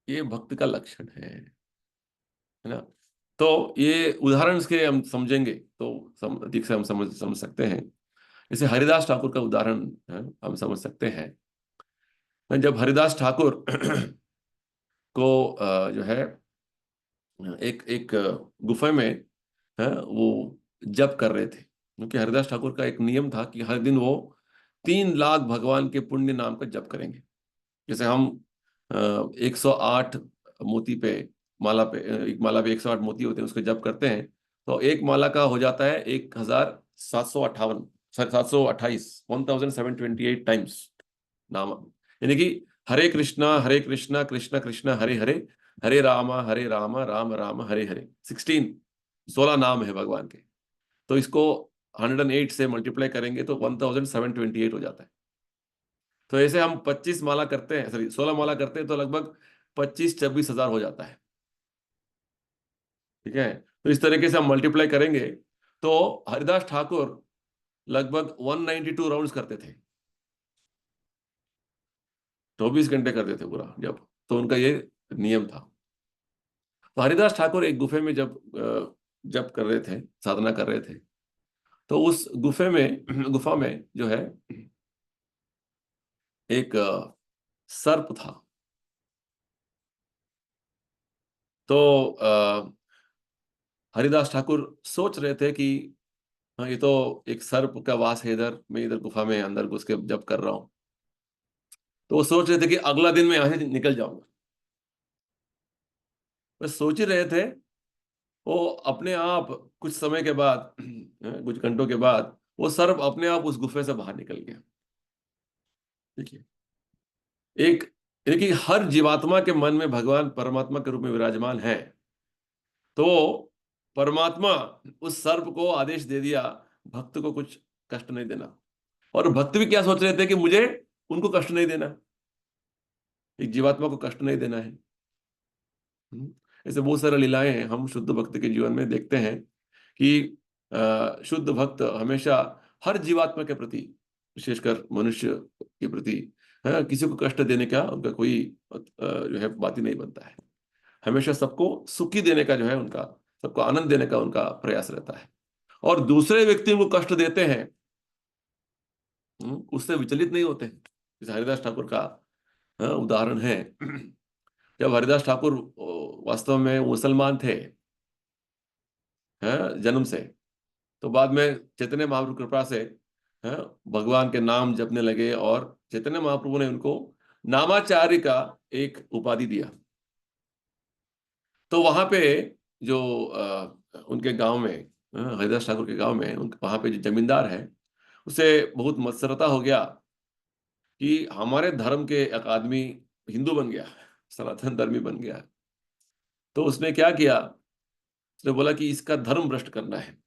ये भक्त का लक्षण है ना। तो ये उदाहरण के हम समझेंगे तो ठीक से हम समझ सकते हैं। जैसे हरिदास ठाकुर का उदाहरण है, हम समझ सकते हैं। जब हरिदास ठाकुर को जो है एक एक गुफा में वो जप कर रहे थे, क्योंकि हरिदास ठाकुर का एक नियम था कि हर दिन वो 3 लाख भगवान के पुण्य नाम का जप करेंगे। जैसे हम 108 मोती पे माला पे एक माला पे 108 मोती होते हैं, उसके जप करते हैं, तो एक माला का हो जाता है 1758, 1728 नाम। यानी कि हरे कृष्णा कृष्ण कृष्ण हरे हरे, हरे राम राम राम हरे हरे, 16 नाम है भगवान के। तो इसको 108 से मल्टीप्लाई करेंगे तो 1728 हो जाता है। तो ऐसे हम 25 माला करते हैं, सॉरी 16 माला करते हैं, तो लगभग 25-26 हजार हो जाता है। ठीक है, तो इस तरीके से हम मल्टीप्लाई करेंगे तो हरिदास ठाकुर लगभग 192 राउंड्स करते थे, 24 घंटे करते थे पूरा जब। तो उनका ये नियम था। तो हरिदास ठाकुर एक गुफे में जब जप कर रहे थे, साधना कर रहे थे, तो उस गुफा में जो है एक सर्प था। तो हरिदास ठाकुर सोच रहे थे कि हाँ, ये तो एक सर्प का वास है इधर, मैं इधर गुफा में अंदर घुस के जप कर रहा हूँ। तो वो सोच रहे थे कि अगला दिन मैं यहाँ से निकल जाऊंगा। बस सोच ही रहे थे, वो अपने आप कुछ समय के बाद कुछ घंटों के बाद वो सर्प अपने आप उस गुफे से बाहर निकल गया। देखिए, एक यानी कि हर जीवात्मा के मन में भगवान परमात्मा के रूप में विराजमान है। तो परमात्मा उस सर्प को आदेश दे दिया, भक्त को कुछ कष्ट नहीं देना। और भक्त भी क्या सोच रहे थे कि मुझे उनको कष्ट नहीं देना, एक जीवात्मा को कष्ट नहीं देना है। हम्म। ऐसे बहुत सारे लीलाएं हम शुद्ध भक्त के जीवन में देखते हैं कि शुद्ध भक्त हमेशा हर जीवात्मा के प्रति, विशेषकर मनुष्य के प्रति, किसी को कष्ट देने का उनका कोई जो है बात ही नहीं बनता है। हमेशा सबको सुखी देने का जो है उनका, सबको आनंद देने का उनका प्रयास रहता है। और दूसरे व्यक्ति को कष्ट देते हैं, उससे विचलित नहीं होते हैं। जैसे हरिदास ठाकुर का उदाहरण है। जब हरिदास ठाकुर वास्तव में मुसलमान थे, जन्म से, तो बाद में चैतन्य महाप्रभु कृपा से हैं, भगवान के नाम जपने लगे, और चैतन्य महाप्रभु ने उनको नामाचार्य का एक उपाधि दिया। तो वहां पे जो उनके गांव में, हरिदास ठाकुर के गांव में, वहां पे जो जमींदार है, उसे बहुत मत्सरता हो गया कि हमारे धर्म के एक आदमी हिंदू बन गया, सनातन धर्मी बन गया। तो उसने क्या किया, उसने बोला कि इसका धर्म भ्रष्ट करना है।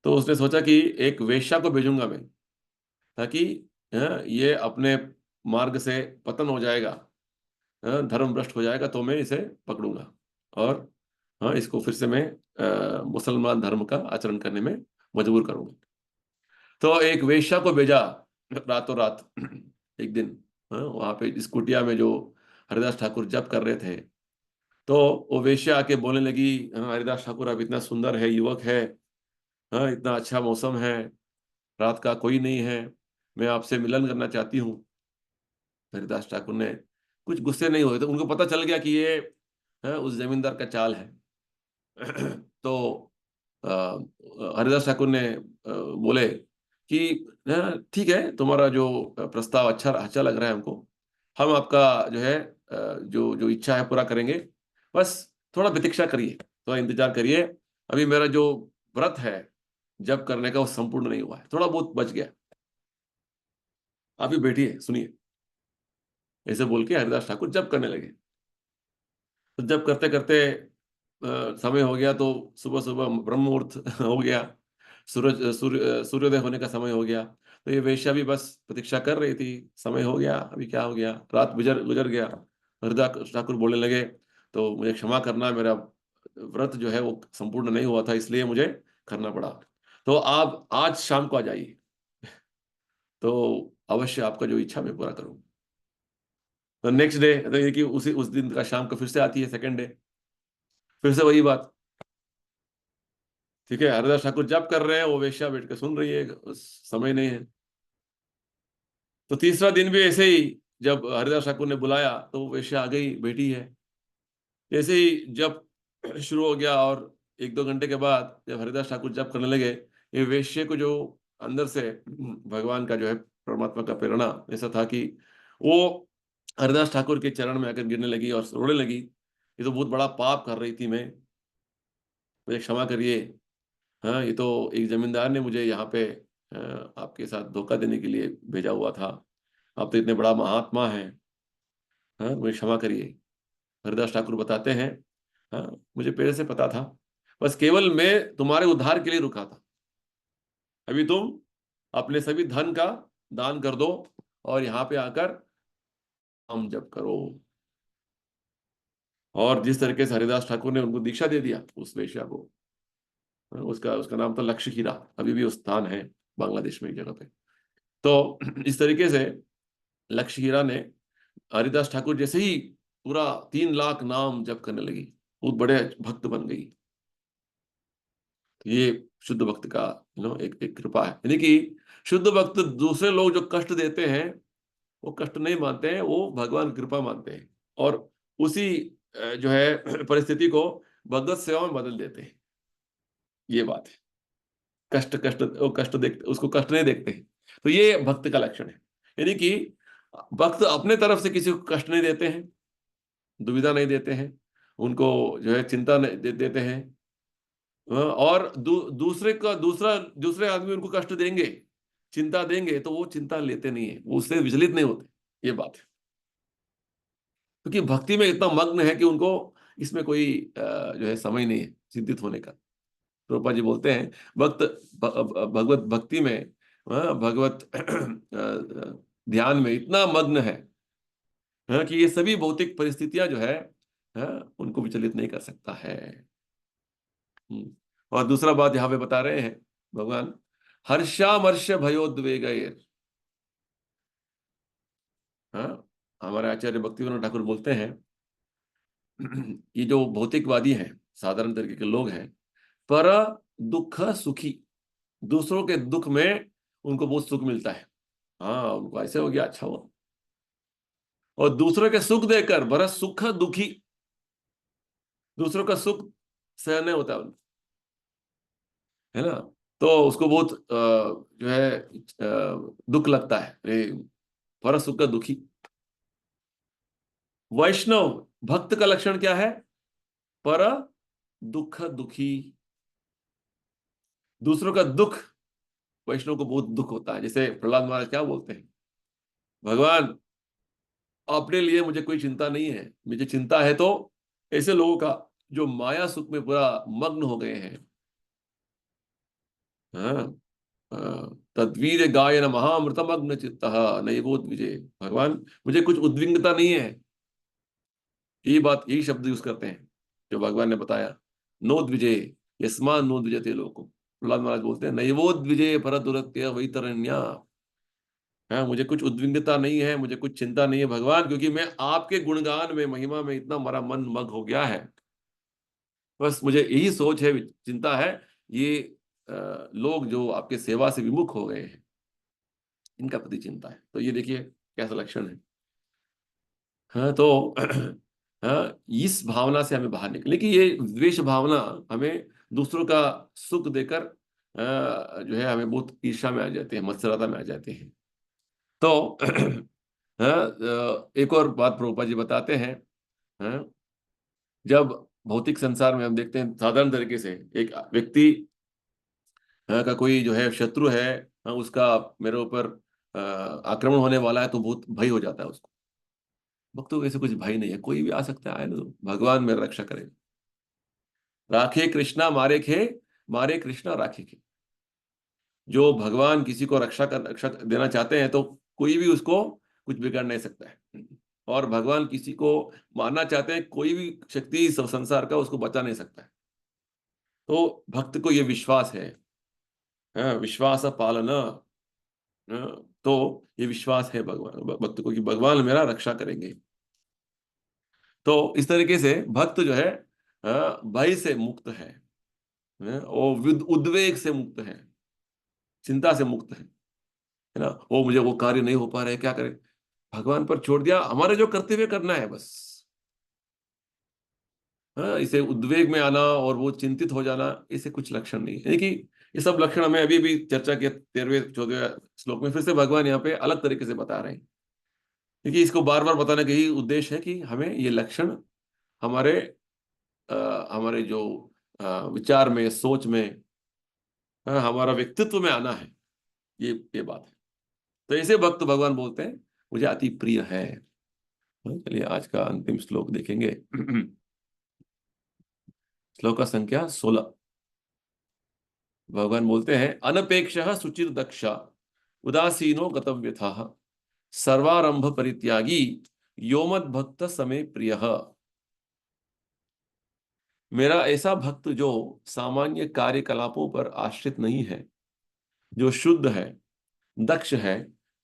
तो उसने सोचा कि एक वेश्या को भेजूंगा मैं, ताकि ये अपने मार्ग से पतन हो जाएगा, धर्म भ्रष्ट हो जाएगा, तो मैं इसे पकड़ूंगा और हाँ, इसको फिर से मैं मुसलमान धर्म का आचरण करने में मजबूर करूंगा। तो एक वेश्या को भेजा रातों रात। एक दिन वहां पे इस कुटिया में जो हरिदास ठाकुर जप कर रहे थे, तो वो वेश्या आके बोलने लगी, हाँ, हरिदास ठाकुर अब इतना सुंदर है, युवक है, हाँ, इतना अच्छा मौसम है, रात का कोई नहीं है, मैं आपसे मिलन करना चाहती हूँ। हरिदास ठाकुर ने कुछ गुस्से नहीं हुए, तो उनको पता चल गया कि ये उस जमींदार का चाल है। तो हरिदास ठाकुर ने बोले कि ठीक है, तुम्हारा जो प्रस्ताव अच्छा अच्छा लग रहा है हमको, हम आपका जो है जो जो इच्छा है पूरा करेंगे। बस थोड़ा प्रतीक्षा करिए, थोड़ा इंतजार करिए, अभी मेरा जो व्रत है जब करने का वो संपूर्ण नहीं हुआ है, थोड़ा बहुत बच गया, आप ही बैठिए सुनिए। ऐसे बोल के हरिदास ठाकुर जब करने लगे। तो जब करते करते समय हो गया, तो सुबह सुबह ब्रह्म मुहूर्त हो गया, सूर्योदय होने का समय हो गया। तो ये वेश्या भी बस प्रतीक्षा कर रही थी, समय हो गया, अभी क्या हो गया, रात गुजर गुजर गया। हरिदास ठाकुर बोलने लगे, तो मुझे क्षमा करना, मेरा व्रत जो है वो संपूर्ण नहीं हुआ था, इसलिए मुझे करना पड़ा। तो आप आज शाम को आ जाइए, तो अवश्य आपका जो इच्छा मैं पूरा करूँ। तो नेक्स्ट डे, तो ये कि उसी उस दिन का शाम को फिर से आती है, सेकंड डे, फिर से वही बात। ठीक है, हरिदास ठाकुर जब कर रहे हैं, वो वेश्या बैठ के सुन रही है, समय नहीं है। तो तीसरा दिन भी ऐसे ही, जब हरिदास ठाकुर ने बुलाया तो वो वेश्या आ गई, बैठी है। जैसे ही जब शुरू हो गया और एक दो घंटे के बाद जब हरिदास ठाकुर जप करने लगे, ये वेश्ये को जो अंदर से भगवान का जो है, परमात्मा का प्रेरणा ऐसा था कि वो हरिदास ठाकुर के चरण में आकर गिरने लगी और रोने लगी, ये तो बहुत बड़ा पाप कर रही थी मैं, मुझे क्षमा करिए। हाँ, ये तो एक जमींदार ने मुझे यहाँ पे आपके साथ धोखा देने के लिए भेजा हुआ था, आप तो इतने बड़ा महात्मा हैं, हाँ मुझे क्षमा करिए। हरिदास ठाकुर बताते हैं, हाँ मुझे पहले से पता था, बस केवल मैं तुम्हारे उद्धार के लिए रुका था। अभी तुम अपने सभी धन का दान कर दो और यहाँ पे आकर हम जप करो। और जिस तरीके से हरिदास ठाकुर ने उनको दीक्षा दे दिया उस वेश्या को, उसका उसका नाम था लक्ष्य हीरा, अभी भी उस स्थान है बांग्लादेश में एक जगह पे। तो इस तरीके से लक्ष्य हीरा ने हरिदास ठाकुर जैसे ही पूरा 3 लाख नाम जप करने लगी, बहुत बड़े भक्त बन गई। तो ये शुद्ध भक्त का एक एक कृपा है, यानी कि शुद्ध भक्त दूसरे लोग जो कष्ट देते हैं वो कष्ट नहीं मानते हैं, वो भगवान की कृपा मानते हैं और उसी जो है परिस्थिति को भगवत सेवा में बदल देते हैं। ये बात है, कष्ट कष्ट वो कष्ट देखते, उसको कष्ट नहीं देखते हैं। तो ये भक्त का लक्षण है, यानी कि भक्त अपने तरफ से किसी को कष्ट नहीं देते हैं, दुविधा नहीं देते हैं, उनको जो है चिंता नहीं देते हैं। और दूसरे का दूसरे आदमी उनको कष्ट देंगे, चिंता देंगे, तो वो चिंता लेते नहीं है, वो उससे विचलित नहीं होते। ये बात है, क्योंकि भक्ति में इतना मग्न है कि उनको इसमें कोई जो है समय नहीं है चिंतित होने का। रूपा जी बोलते हैं, भक्त भगवत भक्ति में, भगवत ध्यान में इतना मग्न है, कि ये सभी भौतिक परिस्थितियां जो है, उनको विचलित नहीं कर सकता है। और दूसरा बात यहाँ पे बता रहे हैं भगवान, हर्षामर्ष भयोद्वेगैर। हाँ, हमारे आचार्य भक्तिविनोद ठाकुर बोलते हैं, ये जो भौतिकवादी हैं, साधारण तरीके के लोग हैं, पर दुख सुखी, दूसरों के दुख में उनको बहुत सुख मिलता है। हाँ, उनको ऐसे हो गया, अच्छा हुआ। और दूसरों के सुख देकर बड़ा सुख दुखी, दूसरों का सुख सहन नहीं होता उनको, है ना। तो उसको बहुत जो है दुख लगता है, बड़ा सुख का दुखी। वैष्णव भक्त का लक्षण क्या है? पर दुख दुखी, दूसरों का दुख, वैष्णव को बहुत दुख होता है। जैसे प्रहलाद महाराज क्या बोलते हैं, भगवान अपने लिए मुझे कोई चिंता नहीं है, मुझे चिंता है तो ऐसे लोगों का जो माया सुख में पूरा मग्न हो गए हैं। हाँ, तद्वीर गायन महामृतमग्न चित्तः नैवोद विजय। भगवान मुझे कुछ उद्विग्नता नहीं है, यही बात, यही शब्द यूज करते हैं जो भगवान ने बताया, नोद्विजय यस्मान् नोद्विजते लोको। प्रहलाद महाराज बोलते हैं, नैवोद्विजय पर दुरत्य वैतरण्या। हाँ, मुझे कुछ उद्विग्नता नहीं है, मुझे कुछ चिंता नहीं है भगवान, क्योंकि मैं आपके गुणगान में, महिमा में इतना मेरा मन मग्न हो गया है। बस मुझे यही सोच है, चिंता है, ये लोग जो आपके सेवा से विमुख हो गए हैं, इनका प्रति चिंता है। तो ये देखिए कैसा लक्षण है। हाँ, तो हाँ, इस भावना से हमें बाहर निकले कि ये द्वेष भावना हमें दूसरों का सुख देकर जो है हमें बहुत ईर्ष्या में आ जाते हैं, मत्सरता में आ जाते हैं। तो हाँ, एक और बात प्रभुपाद जी बताते हैं, हाँ, जब भौतिक संसार में हम देखते हैं साधारण तरीके से, एक व्यक्ति का कोई जो है शत्रु है, हाँ, उसका मेरे ऊपर आक्रमण होने वाला है, तो बहुत भय हो जाता है उसको। भक्तों को ऐसे कुछ भय नहीं है, कोई भी आ सकता है ना, तो भगवान मेरा रक्षा करेगा। राखे कृष्णा मारे खे, मारे कृष्णा राखे खे। जो भगवान किसी को रक्षा देना चाहते हैं, तो कोई भी उसको कुछ बिगाड़ नहीं सकता है। और भगवान किसी को मारना चाहते हैं, कोई भी शक्ति इस संसार का उसको बचा नहीं सकता है। तो भक्त को ये विश्वास है, हाँ, विश्वास पालना, हाँ, तो ये विश्वास है भगवान भक्त को कि भगवान मेरा रक्षा करेंगे। तो इस तरीके से भक्त जो है, भय से मुक्त है, और उद्वेग से मुक्त है, चिंता से मुक्त है। है ना, वो मुझे वो कार्य नहीं हो पा रहा है, क्या करें, भगवान पर छोड़ दिया, हमारे जो कर्तव्य करना है बस। हाँ, इसे उद्वेग में आना और वो चिंतित हो जाना, इसे कुछ लक्षण नहीं है। यानी कि ये सब लक्षण हमें अभी भी चर्चा के 13वें 14वें श्लोक में फिर से भगवान यहाँ पे अलग तरीके से बता रहे हैं, क्योंकि इसको बार बार बताने का यही उद्देश्य है कि हमें ये लक्षण हमारे हमारे जो विचार में, सोच में, हमारा व्यक्तित्व में आना है, ये बात है। तो ऐसे भक्त भगवान बोलते हैं मुझे अति प्रिय है। चलिए आज का अंतिम श्लोक देखेंगे। श्लोक का संख्या 16। भगवान बोलते हैं अनपेक्ष शुचिर दक्ष उदासीनो गतव्यथा सर्वारंभ परित्यागी यो मद भक्त समे प्रिय। मेरा ऐसा भक्त जो सामान्य कार्यकलापों पर आश्रित नहीं है, जो शुद्ध है, दक्ष है,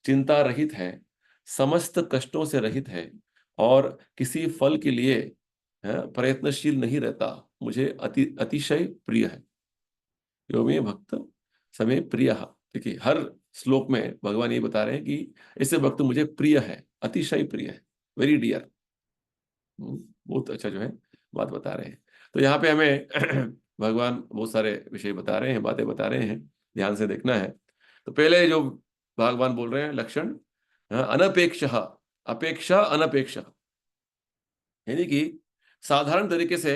चिंता रहित है, समस्त कष्टों से रहित है और किसी फल के लिए प्रयत्नशील नहीं रहता, मुझे अतिशय प्रिय है। यो मे भक्त समय प्रिय। देखिए हर श्लोक में भगवान ये बता रहे हैं कि ऐसे भक्त मुझे प्रिय है, अतिशय प्रिय है, वेरी डियर। बहुत अच्छा जो है बात बता रहे हैं। तो यहाँ पे हमें भगवान बहुत सारे विषय बता रहे हैं, बातें बता रहे हैं, ध्यान से देखना है। तो पहले जो भगवान बोल रहे हैं लक्षण, अनपेक्ष, अपेक्षा अनपेक्ष, यानी कि साधारण तरीके से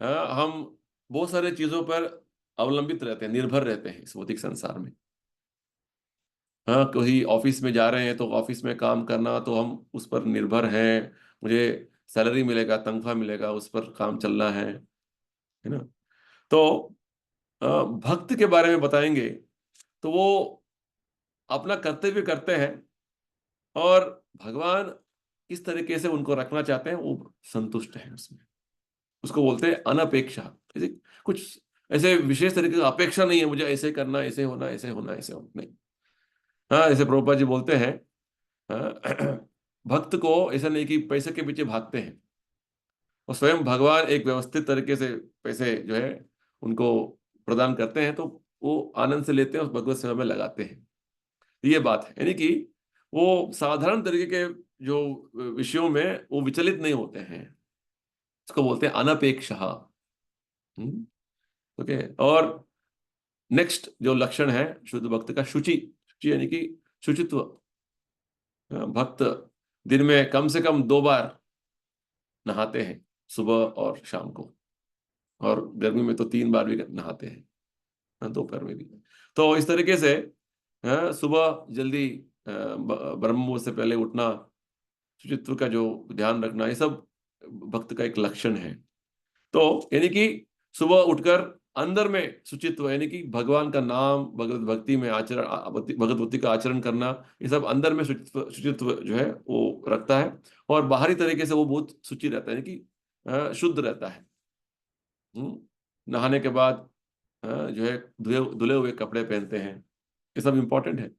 हम बहुत सारे चीजों पर अवलंबित रहते हैं, निर्भर रहते हैं इस भौतिक संसार में। हाँ, कोई ऑफिस में जा रहे हैं तो ऑफिस में काम करना, तो हम उस पर निर्भर हैं, मुझे सैलरी मिलेगा, तनख्वाह मिलेगा, उस पर काम चलना है ना। तो भक्त के बारे में बताएंगे तो वो अपना कर्तव्य करते हैं और भगवान किस तरीके से उनको रखना चाहते हैं वो संतुष्ट है उसमें। उसको बोलते हैं अनपेक्षा। ऐसे कुछ ऐसे विशेष तरीके की अपेक्षा नहीं है, मुझे ऐसे करना, ऐसे होना, ऐसे होना, ऐसे होना, नहीं। हाँ, जैसे प्रभुपाद जी बोलते हैं, हाँ, भक्त को ऐसा नहीं कि पैसे के पीछे भागते हैं, और स्वयं भगवान एक व्यवस्थित तरीके से पैसे जो है उनको प्रदान करते हैं, तो वो आनंद से लेते हैं और भगवत सेवा में लगाते हैं। ये बात है, यानी कि वो साधारण तरीके के जो विषयों में वो विचलित नहीं होते हैं, इसको बोलते हैं अनपेक्ष। ओके। और नेक्स्ट जो लक्षण है शुद्ध भक्त का, शुचि। शुचि यानी कि शुचित्व। भक्त दिन में कम से कम 2 बार नहाते हैं, सुबह और शाम को, और गर्मी में तो 3 बार भी नहाते हैं, दोपहर में भी। तो इस तरीके से सुबह जल्दी ब्रह्म मुहूर्त से पहले उठना, शुचित्व का जो ध्यान रखना, ये सब भक्त का एक लक्षण है। तो यानी कि सुबह उठकर अंदर में शुचित्व, यानी कि भगवान का नाम, भगवत भक्ति में आचरण, भगवत भक्ति का आचरण करना, ये सब अंदर में शुचित्व शुचित्व जो है वो रखता है। और बाहरी तरीके से वो बहुत शुचि रहता है, यानी कि शुद्ध रहता है। नहाने के बाद जो है धुले धुले हुए कपड़े पहनते हैं, ये सब इंपॉर्टेंट है।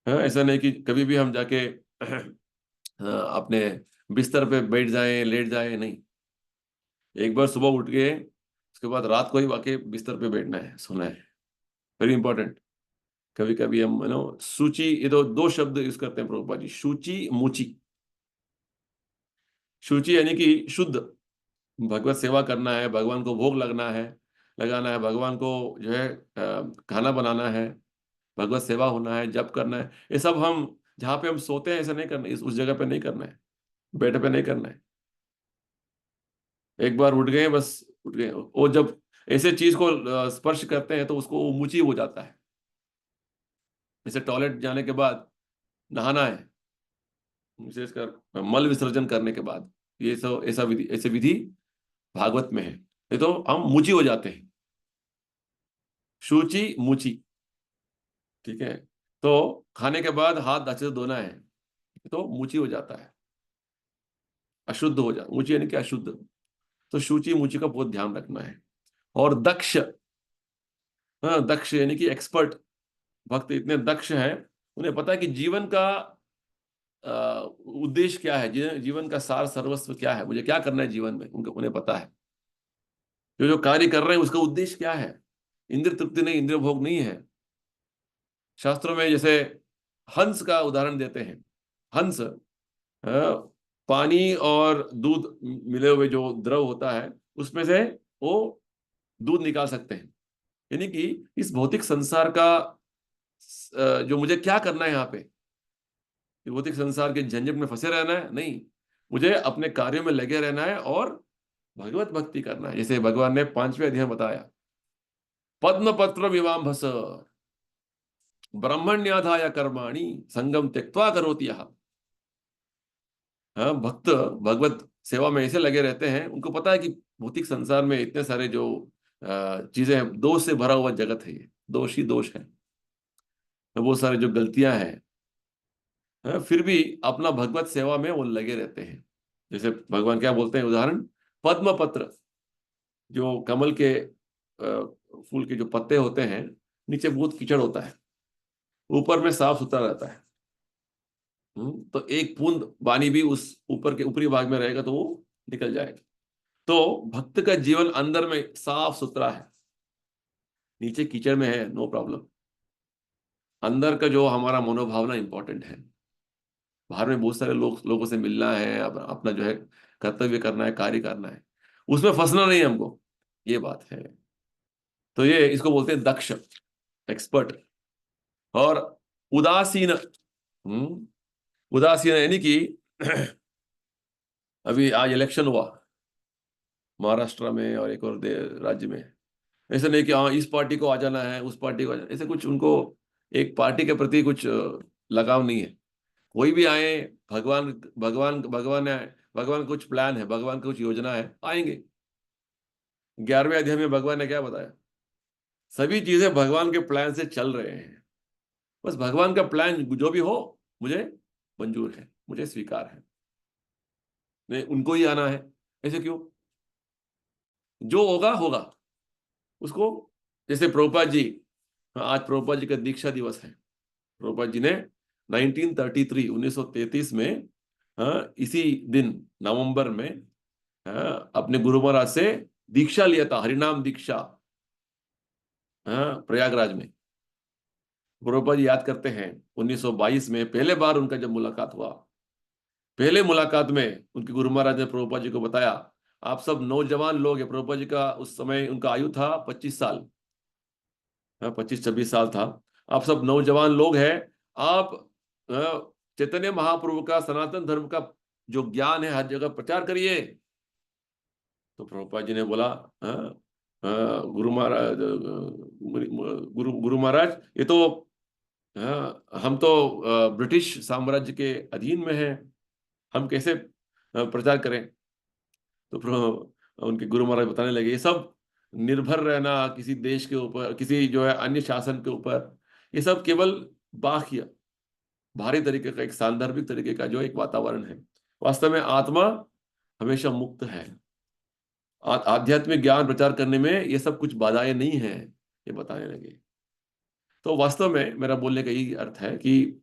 ऐसा नहीं कि कभी भी हम जाके अपने बिस्तर पे बैठ जाएं, लेट जाएं, नहीं। एक बार सुबह उठ के उसके बाद रात को ही वाकई बिस्तर पे बैठना है, सोना है, वेरी इंपॉर्टेंट। कभी कभी हम सूची, ये तो 2 शब्द यूज करते हैं प्रभुपाद जी, शुचि मुचि। शुचि यानी कि शुद्ध, भगवत सेवा करना है, भगवान को भोग लगाना है, भगवान को जो है खाना बनाना है, भगवत सेवा होना है, जप करना है, ये सब हम जहाँ पे हम सोते हैं ऐसा नहीं करना, उस जगह पे नहीं करना है, बेड पे नहीं करना है। एक बार उठ गए बस, उठ गए। वो जब ऐसे चीज को स्पर्श करते हैं तो उसको वो मुची हो जाता है। जैसे टॉयलेट जाने के बाद नहाना है, विशेषकर मल विसर्जन करने के बाद, ये सब ऐसा विधि, ऐसे विधि भागवत में है, नहीं तो हम मुची हो जाते हैं। शुचि मुची, ठीक है। तो खाने के बाद हाथ अच्छे से धोना है, तो मुची हो जाता है, अशुद्ध हो जाता, मुची यानी कि अशुद्ध। तो शुचि मुची का बहुत ध्यान रखना है। और दक्ष, हाँ, दक्ष यानी कि एक्सपर्ट। भक्त इतने दक्ष हैं, उन्हें पता है कि जीवन का उद्देश्य क्या है, जीवन का सार सर्वस्व क्या है, मुझे क्या करना है जीवन में, उनको उन्हें पता है। जो जो कार्य कर रहे हैं उसका उद्देश्य क्या है, इंद्रिय तृप्ति नहीं, इंद्रिय भोग नहीं है, शास्त्रों में जैसे हंस का उदाहरण देते हैं। हंस पानी और दूध मिले हुए जो द्रव होता है उसमें से वो दूध निकाल सकते हैं। यानी कि इस भौतिक संसार का जो मुझे क्या करना है यहाँ पे, भौतिक संसार के झंझट में फंसे रहना है नहीं, मुझे अपने कार्यों में लगे रहना है और भगवत भक्ति करना है। जैसे भगवान ने 5वें अध्याय में बताया, पद्म पत्र विवाम्भस ब्रह्मण्याधाय कर्माणि संगम त्यक्त्वा करोति यः। हाँ, भक्त भगवत सेवा में ऐसे लगे रहते हैं, उनको पता है कि भौतिक संसार में इतने सारे जो चीजें हैं, दोष से भरा हुआ जगत है, ये दोष ही दोष है, तो वो सारे जो गलतियां हैं, फिर भी अपना भगवत सेवा में वो लगे रहते हैं। जैसे भगवान क्या बोलते हैं, उदाहरण, पद्म पत्र, जो कमल के फूल के जो पत्ते होते हैं, नीचे बहुत कीचड़ होता है, ऊपर में साफ सुथरा रहता है। तो एक बूंद पानी भी उस ऊपर के ऊपरी भाग में रहेगा तो वो निकल जाएगा। तो भक्त का जीवन अंदर में साफ सुथरा है, नीचे कीचड़ में है, नो प्रॉब्लम। अंदर का जो हमारा मनोभावना इंपॉर्टेंट है। बाहर में बहुत सारे लोगों से मिलना है, अपना जो है कर्तव्य करना है, कार्य करना है, उसमें फंसना नहीं है हमको, ये बात है। तो ये इसको बोलते हैं दक्ष, एक्सपर्ट। और उदासीन, उदासीन यानी कि अभी आज इलेक्शन हुआ महाराष्ट्र में और एक और राज्य में। ऐसा नहीं कि हाँ इस पार्टी को आ जाना है, उस पार्टी को आ जाना, ऐसे कुछ उनको एक पार्टी के प्रति कुछ लगाव नहीं है। कोई भी आए, भगवान भगवान भगवान है, भगवान का कुछ प्लान है, भगवान का कुछ योजना है, आएंगे। 11वें अध्याय में भगवान ने क्या बताया, सभी चीजें भगवान के प्लान से चल रहे हैं, बस भगवान का प्लान जो भी हो मुझे मंजूर है, मुझे स्वीकार है, नहीं उनको ही आना है। ऐसे क्यों? जो होगा होगा उसको। जैसे प्रभुपाद जी, आज प्रभुपाद जी का दीक्षा दिवस है। प्रभुपाद जी ने 1933 में, इसी दिन नवंबर में, अपने गुरु महाराज से दीक्षा लिया था, हरिनाम दीक्षा, प्रयागराज में। प्रभुपाद जी याद करते हैं 1922 में पहले बार उनका जब मुलाकात हुआ, पहले मुलाकात में उनके गुरु महाराज ने प्रभुपाद जी को बताया, आप सब नौजवान लोग हैं। प्रभुपाद जी का उस समय उनका आयु था 25 साल, 25-26 साल था। आप सब नौजवान लोग हैं, आप चैतन्य महाप्रभु का, सनातन धर्म का जो ज्ञान है हर जगह प्रचार करिए। तो प्रभुपाद जी ने बोला, गुरु महाराज, गुरु महाराज, ये तो हम तो ब्रिटिश साम्राज्य के अधीन में हैं, हम कैसे प्रचार करें? तो उनके गुरु महाराज बताने लगे, ये सब निर्भर रहना किसी देश के ऊपर, किसी जो है अन्य शासन के ऊपर, ये सब केवल बाह्य भारी तरीके का, एक सांदर्भिक तरीके का जो एक वातावरण है। वास्तव में आत्मा हमेशा मुक्त है। आध्यात्मिक ज्ञान प्रचार करने में ये सब कुछ बाधाएं नहीं है, ये बताने लगे। तो वास्तव में मेरा बोलने का यही अर्थ है कि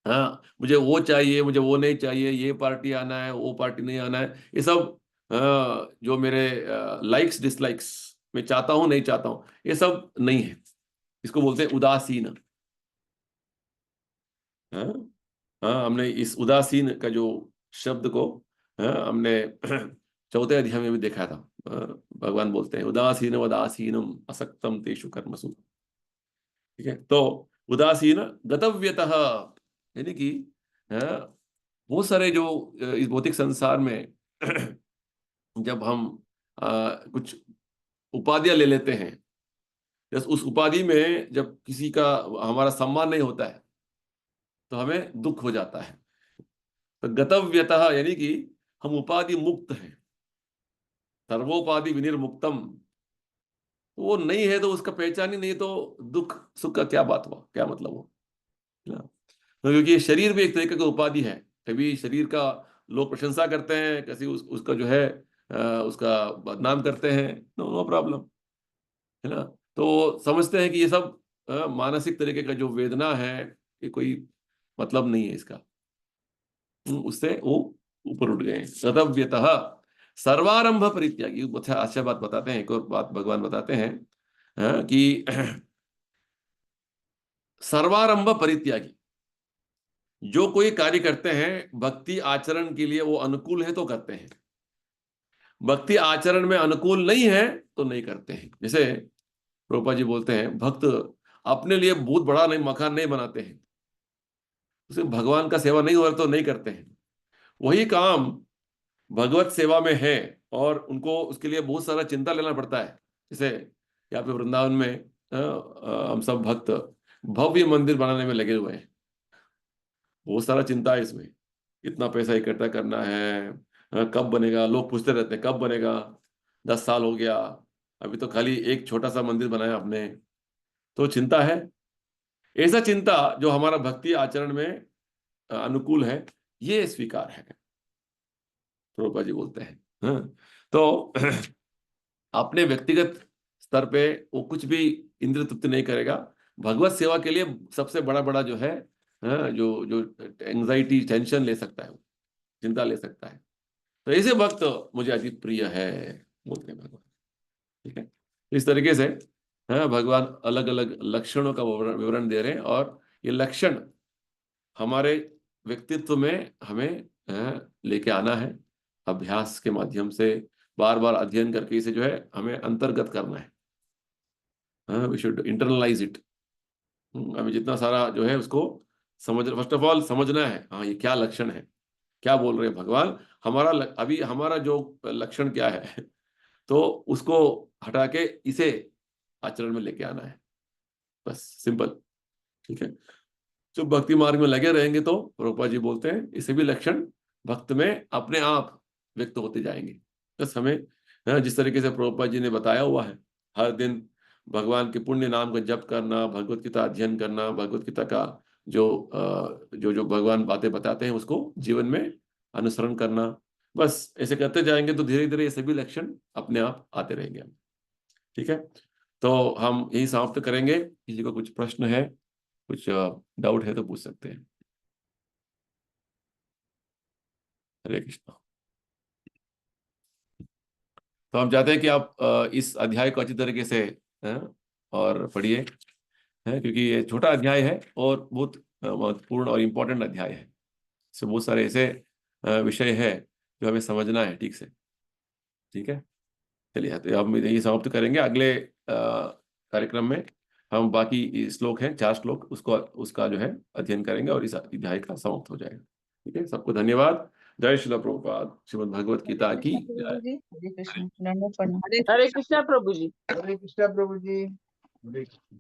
हाँ मुझे वो चाहिए, मुझे वो नहीं चाहिए, ये पार्टी आना है, वो पार्टी नहीं आना है, ये सब जो मेरे लाइक्स डिसलाइक्स, मैं चाहता हूं नहीं चाहता हूं, ये सब नहीं है। इसको बोलते हैं उदासीन। हाँ, हाँ, हमने इस उदासीन का जो शब्द को, हमने 4वें अध्याय में भी देखा था। भगवान बोलते हैं उदासीन वदासीनम असक्तम तेषु कर्मसु। ठीक है, तो उदासीन गतव्यतः, यानी कि बहुत सारे जो इस भौतिक संसार में जब हम कुछ उपाधियां ले लेते हैं, जैसे उस उपाधि में जब किसी का हमारा सम्मान नहीं होता है तो हमें दुख हो जाता है। तो गतव्यतः यानी कि हम उपाधि मुक्त हैं, सर्वोपाधि विनिर्मुक्तम। तो वो नहीं है तो उसका पहचान ही नहीं, तो दुख सुख का क्या बात हुआ, क्या मतलब हो ना? तो क्योंकि शरीर भी एक तरीके का उपाधि है। कभी शरीर का लोग प्रशंसा करते हैं, कैसे उसका जो है उसका बदनाम करते हैं, नो नो प्रॉब्लम, है ना? तो समझते हैं कि ये सब मानसिक तरीके का जो वेदना है, ये कोई मतलब नहीं है इसका। उससे वो ऊपर उठ गए। सदव्यतः सर्वारंभ परित्यागी। अच्छा बात बताते हैं, एक और बात भगवान बताते हैं, कि सर्वारंभ परित्यागी। जो कोई कार्य करते हैं भक्ति आचरण के लिए वो अनुकूल है तो करते हैं, भक्ति आचरण में अनुकूल नहीं है तो नहीं करते हैं। जैसे प्रभुपाद जी बोलते हैं, भक्त अपने लिए बहुत बड़ा नहीं मकान नहीं बनाते हैं, उसे भगवान का सेवा नहीं हो रहा तो नहीं करते हैं। वही काम भगवत सेवा में है और उनको उसके लिए बहुत सारा चिंता लेना पड़ता है। जैसे यहाँ पे वृंदावन में हम सब भक्त भव्य मंदिर बनाने में लगे हुए हैं, बहुत सारा चिंता है इसमें, कितना पैसा इकट्ठा करना है, कब बनेगा, लोग पूछते रहते हैं कब बनेगा, 10 साल हो गया, अभी तो खाली एक छोटा सा मंदिर बनाया आपने, तो चिंता है। ऐसा चिंता जो हमारा भक्ति आचरण में अनुकूल है, ये स्वीकार है, प्रभुपाद जी बोलते हैं। हाँ, तो अपने व्यक्तिगत स्तर पे वो कुछ भी इंद्रिय तृप्ति नहीं करेगा, भगवत सेवा के लिए सबसे बड़ा बड़ा जो है, हाँ, जो जो एंजाइटी टेंशन ले सकता है, चिंता ले सकता है, तो ऐसे वक्त मुझे अति प्रिय है, बोलते हैं भगवान। ठीक है, इस तरीके से हाँ, भगवान अलग अलग लक्षणों का विवरण दे रहे हैं, और ये लक्षण हमारे व्यक्तित्व में हमें लेके आना है, अभ्यास के माध्यम से बार बार अध्ययन करके इसे जो है हमें अंतर्गत करना है। We should internalize it. हमें जितना सारा जो है उसको समझ, फर्स्ट ऑफ ऑल समझना है, हाँ ये क्या लक्षण है, क्या बोल रहे हैं भगवान, हमारा अभी हमारा जो लक्षण क्या है तो उसको हटा के इसे आचरण में लेके आना है, बस सिंपल। ठीक है, जो भक्ति मार्ग में लगे रहेंगे तो प्रभुपाद जी बोलते हैं इसे भी लक्षण भक्त में अपने आप व्यक्त होते जाएंगे। बस हमें जिस तरीके से प्रभुपाद जी ने बताया हुआ है, हर दिन भगवान के पुण्य नाम का जप करना, भगवत गीता अध्ययन करना, भगवत गीता का जो जो भगवान बातें बताते हैं उसको जीवन में अनुसरण करना, बस ऐसे करते जाएंगे तो धीरे धीरे ये सभी लक्षण अपने आप आते रहेंगे। ठीक है, तो हम यही समाप्त करेंगे। किसी को कुछ प्रश्न है, कुछ डाउट है तो पूछ सकते हैं। हरे कृष्णा। तो हम चाहते हैं कि आप इस अध्याय को अच्छी तरीके से और पढ़िए, क्योंकि ये छोटा अध्याय है और बहुत महत्वपूर्ण और इम्पोर्टेंट अध्याय है। इसमें बहुत सारे ऐसे विषय है जो हमें समझना है ठीक से। ठीक है, चलिए तो हम यही समाप्त करेंगे। अगले कार्यक्रम में हम बाकी श्लोक हैं, 4 श्लोक, उसको उसका जो है अध्ययन करेंगे और इस अध्याय का समाप्त हो जाएगा। ठीक है, सबको धन्यवाद। जय श्रील प्रभुपाद। श्रीमद् भगवत हरे गीता की कृष्ण प्रभु जय। जी, हरे कृष्ण, दंडवत प्रणाम। हरे कृष्णा प्रभु जी। हरे कृष्णा प्रभु जी। हरे कृष्ण।